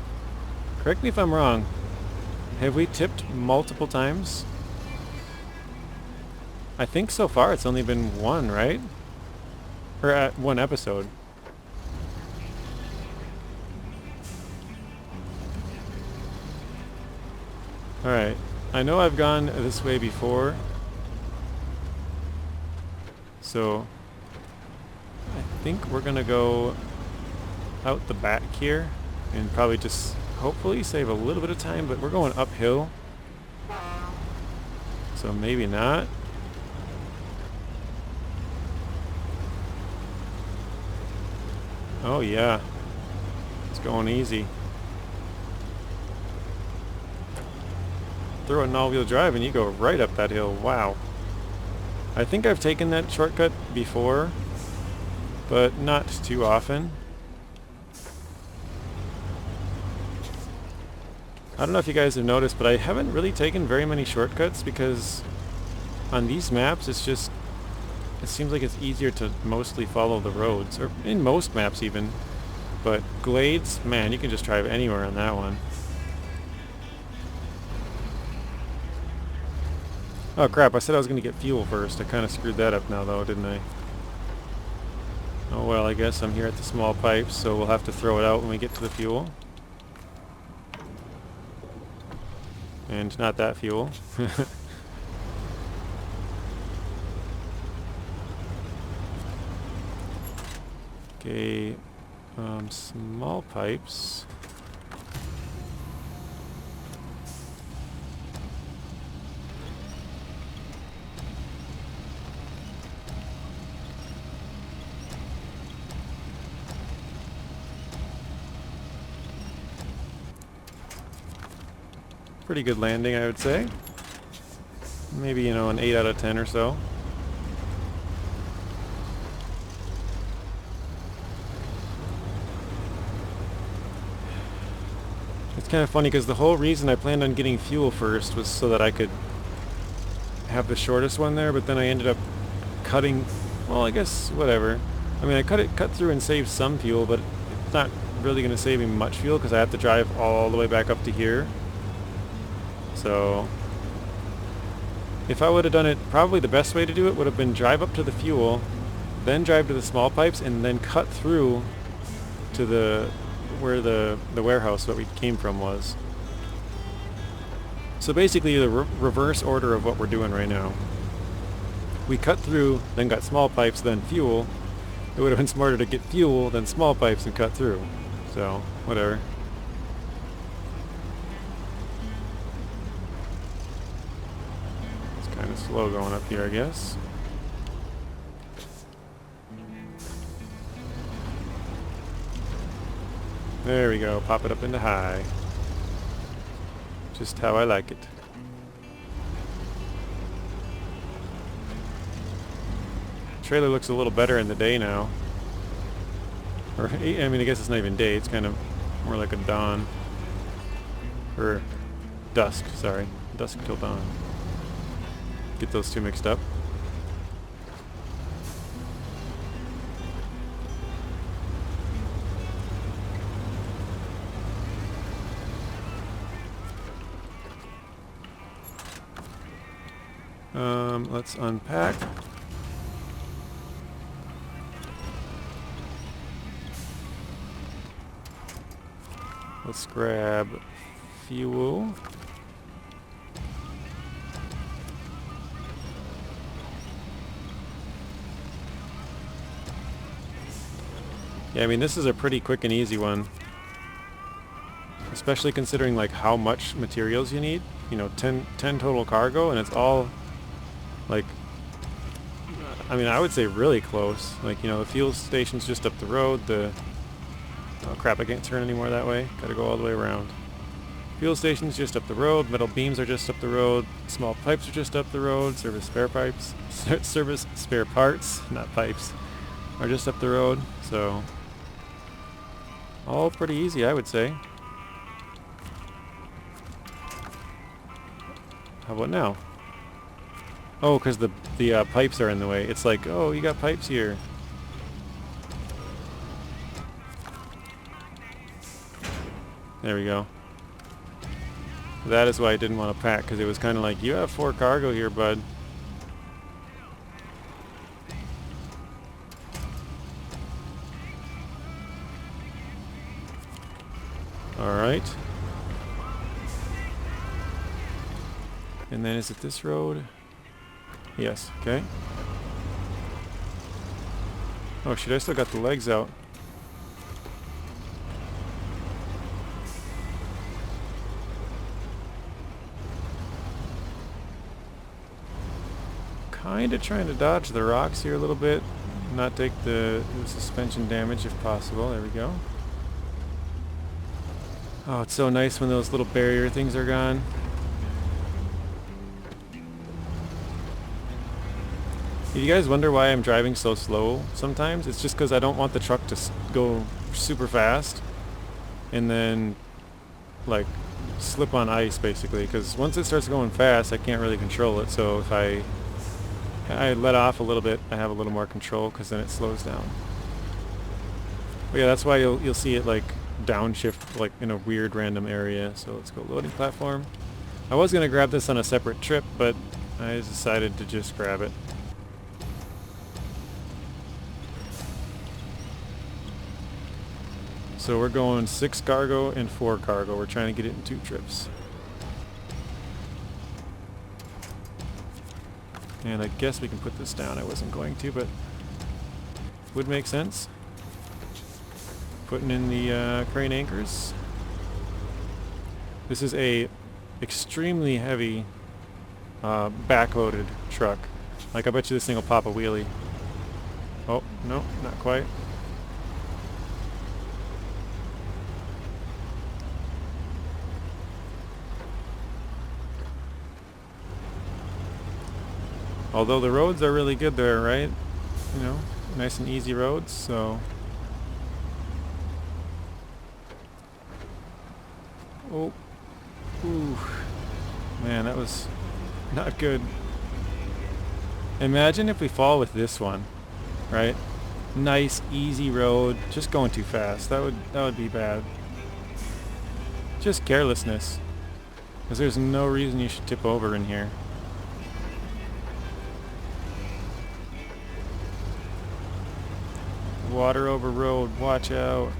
Correct me if I'm wrong. Have we tipped multiple times? I think so far it's only been one, right? Or at one episode. Alright. I know I've gone this way before. So I think we're gonna go out the back here and probably just hopefully save a little bit of time, but we're going uphill. So maybe not. Oh yeah. It's going easy. Throw an all-wheel drive and you go right up that hill. Wow. I think I've taken that shortcut before, but not too often. I don't know if you guys have noticed, but I haven't really taken very many shortcuts because on these maps it seems like it's easier to mostly follow the roads, or in most maps even. But Glades, man, you can just drive anywhere on that one. Oh crap, I said I was going to get fuel first. I kind of screwed that up now though, didn't I? Oh well, I guess I'm here at the small pipes, so we'll have to throw it out when we get to the fuel. And not that fuel. Okay, small pipes. Pretty good landing, I would say. Maybe, you know, an 8 out of 10 or so. It's kind of funny because the whole reason I planned on getting fuel first was so that I could have the shortest one there, but then I ended up cutting, well, I guess whatever. I mean, I cut through and saved some fuel, but it's not really going to save me much fuel because I have to drive all the way back up to here. So if I would have done it, probably the best way to do it would have been drive up to the fuel, then drive to the small pipes, and then cut through to where the warehouse that we came from was. So basically the reverse order of what we're doing right now. We cut through, then got small pipes, then fuel. It would have been smarter to get fuel, then small pipes, and cut through. So, whatever. It's kind of slow going up here, I guess. There we go. Pop it up into high. Just how I like it. Trailer looks a little better in the day now. Or, I mean, I guess it's not even day. It's kind of more like a dawn. Or dusk, sorry. Dusk till dawn. Get those two mixed up. Let's unpack. Let's grab fuel. Yeah, I mean, this is a pretty quick and easy one. Especially considering like how much materials you need. You know, 10 total cargo, and it's all like, I mean, I would say really close. Like, you know, the fuel station's just up the road. Oh crap, I can't turn anymore that way. Gotta go all the way around. Fuel station's just up the road. Metal beams are just up the road. Small pipes are just up the road. Service spare pipes. Service spare parts, not pipes, are just up the road. So, all pretty easy, I would say. How about now? Oh, because the pipes are in the way. It's like, oh, you got pipes here. There we go. That is why I didn't want to pack, because it was kind of like, you have 4 cargo here, bud. Alright. And then is it this road? Yes, okay. Oh shit, I still got the legs out. Kinda trying to dodge the rocks here a little bit. Not take the suspension damage if possible. There we go. Oh, it's so nice when those little barrier things are gone. If you guys wonder why I'm driving so slow sometimes, it's just because I don't want the truck to go super fast and then like slip on ice basically, because once it starts going fast I can't really control it. So if I let off a little bit, I have a little more control, because then it slows down. But yeah, that's why you'll see it like downshift like in a weird random area. So let's go loading platform. I was going to grab this on a separate trip, but I decided to just grab it. So we're going 6 cargo and 4 cargo. We're trying to get it in 2 trips. And I guess we can put this down. I wasn't going to, but would make sense. Putting in the crane anchors. This is a extremely heavy backloaded truck. Like, I bet you this thing will pop a wheelie. Oh, no, not quite. Although the roads are really good there, right? You know, nice and easy roads, so... Oh. Ooh. Man, that was not good. Imagine if we fall with this one, right? Nice, easy road, just going too fast. That would be bad. Just carelessness. Because there's no reason you should tip over in here. Water over road, watch out.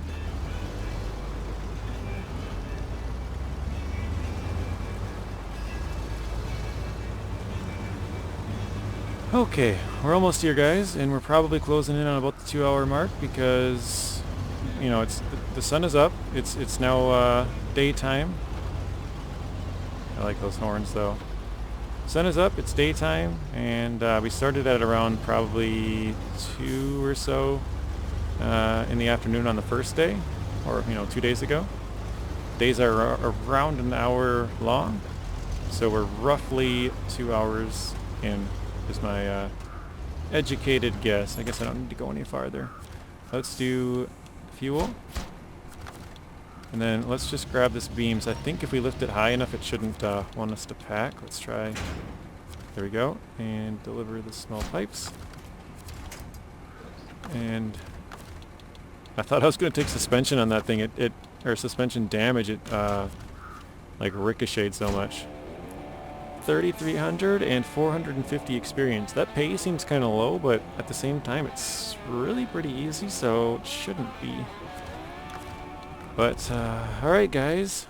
Okay, we're almost here, guys, and we're probably closing in on about the 2-hour mark, because, you know, the sun is up. It's now daytime. I like those horns, though. Sun is up, it's daytime, and we started at around probably 2 or so in the afternoon on the first day. or 2 days ago. Days are around an hour long, so we're roughly 2 hours in, is my educated guess. I guess I don't need to go any farther. Let's do fuel, and then let's just grab this beam. So I think if we lift it high enough, it shouldn't want us to pack. Let's try. There we go, and deliver the small pipes. And I thought I was going to take suspension on that thing. Or suspension damage. It like ricocheted so much. 3,300 and 450 experience. That pay seems kind of low, but at the same time it's really pretty easy, so it shouldn't be. But alright guys,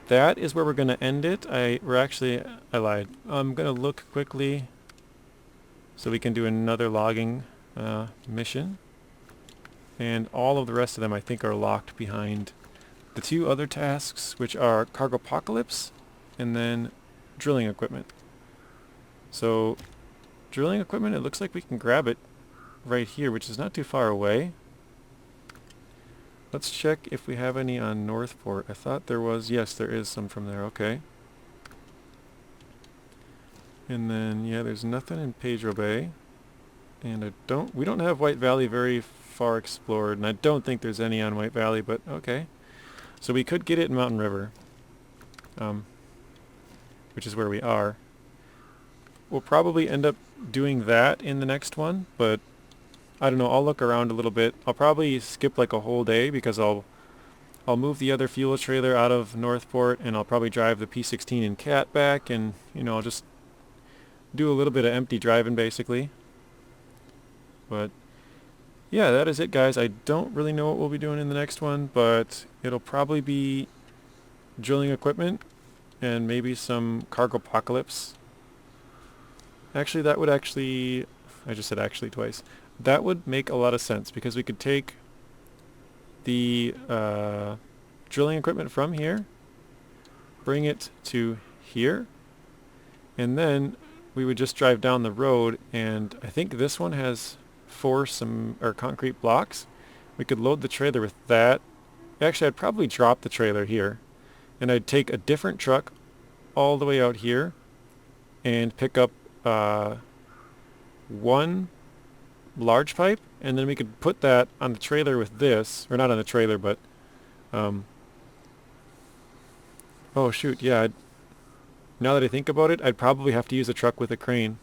that is where we're going to end it. I lied. I'm going to look quickly so we can do another logging mission. And all of the rest of them I think are locked behind the 2 other tasks, which are Cargopocalypse and then drilling equipment. So drilling equipment, it looks like we can grab it right here, which is not too far away. Let's check if we have any on Northport. I thought there was. Yes, there is some from there. Okay. And then yeah, there's nothing in Pedro Bay. And we don't have White Valley very far explored, and I don't think there's any on White Valley, but okay. So we could get it in Mountain River, which is where we are. We'll probably end up doing that in the next one, but I don't know, I'll look around a little bit. I'll probably skip like a whole day because I'll move the other fuel trailer out of Northport, and I'll probably drive the P16 and Cat back, and I'll just do a little bit of empty driving basically. But yeah, that is it guys. I don't really know what we'll be doing in the next one, but it'll probably be drilling equipment and maybe some Cargopocalypse. Actually, I just said actually twice. That would make a lot of sense because we could take the drilling equipment from here, bring it to here, and then we would just drive down the road, and I think this one has 4 concrete blocks. We could load the trailer with that. Actually, I'd probably drop the trailer here, and I'd take a different truck all the way out here and pick up 1 large pipe, and then we could put that on the trailer with this, or not on the trailer, but oh shoot, yeah, now that I think about it, I'd probably have to use a truck with a crane.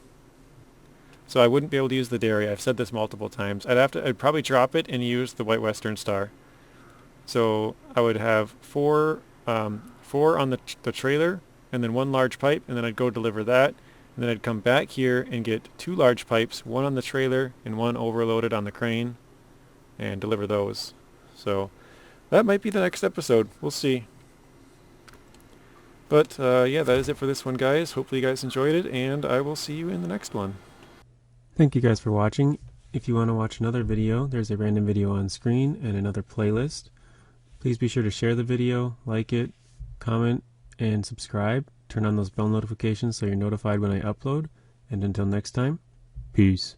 So I wouldn't be able to use the Derry. I've said this multiple times. I'd probably drop it and use the White Western Star. So I would have 4 on the trailer, and then 1 large pipe, and then I'd go deliver that, and then I'd come back here and get 2 large pipes, 1 on the trailer and 1 overloaded on the crane, and deliver those. So that might be the next episode. We'll see. But yeah, that is it for this one, guys. Hopefully you guys enjoyed it, and I will see you in the next one. Thank you guys for watching. If you want to watch another video, there's a random video on screen and another playlist. Please be sure to share the video, like it, comment, and subscribe. Turn on those bell notifications so you're notified when I upload. And until next time, peace.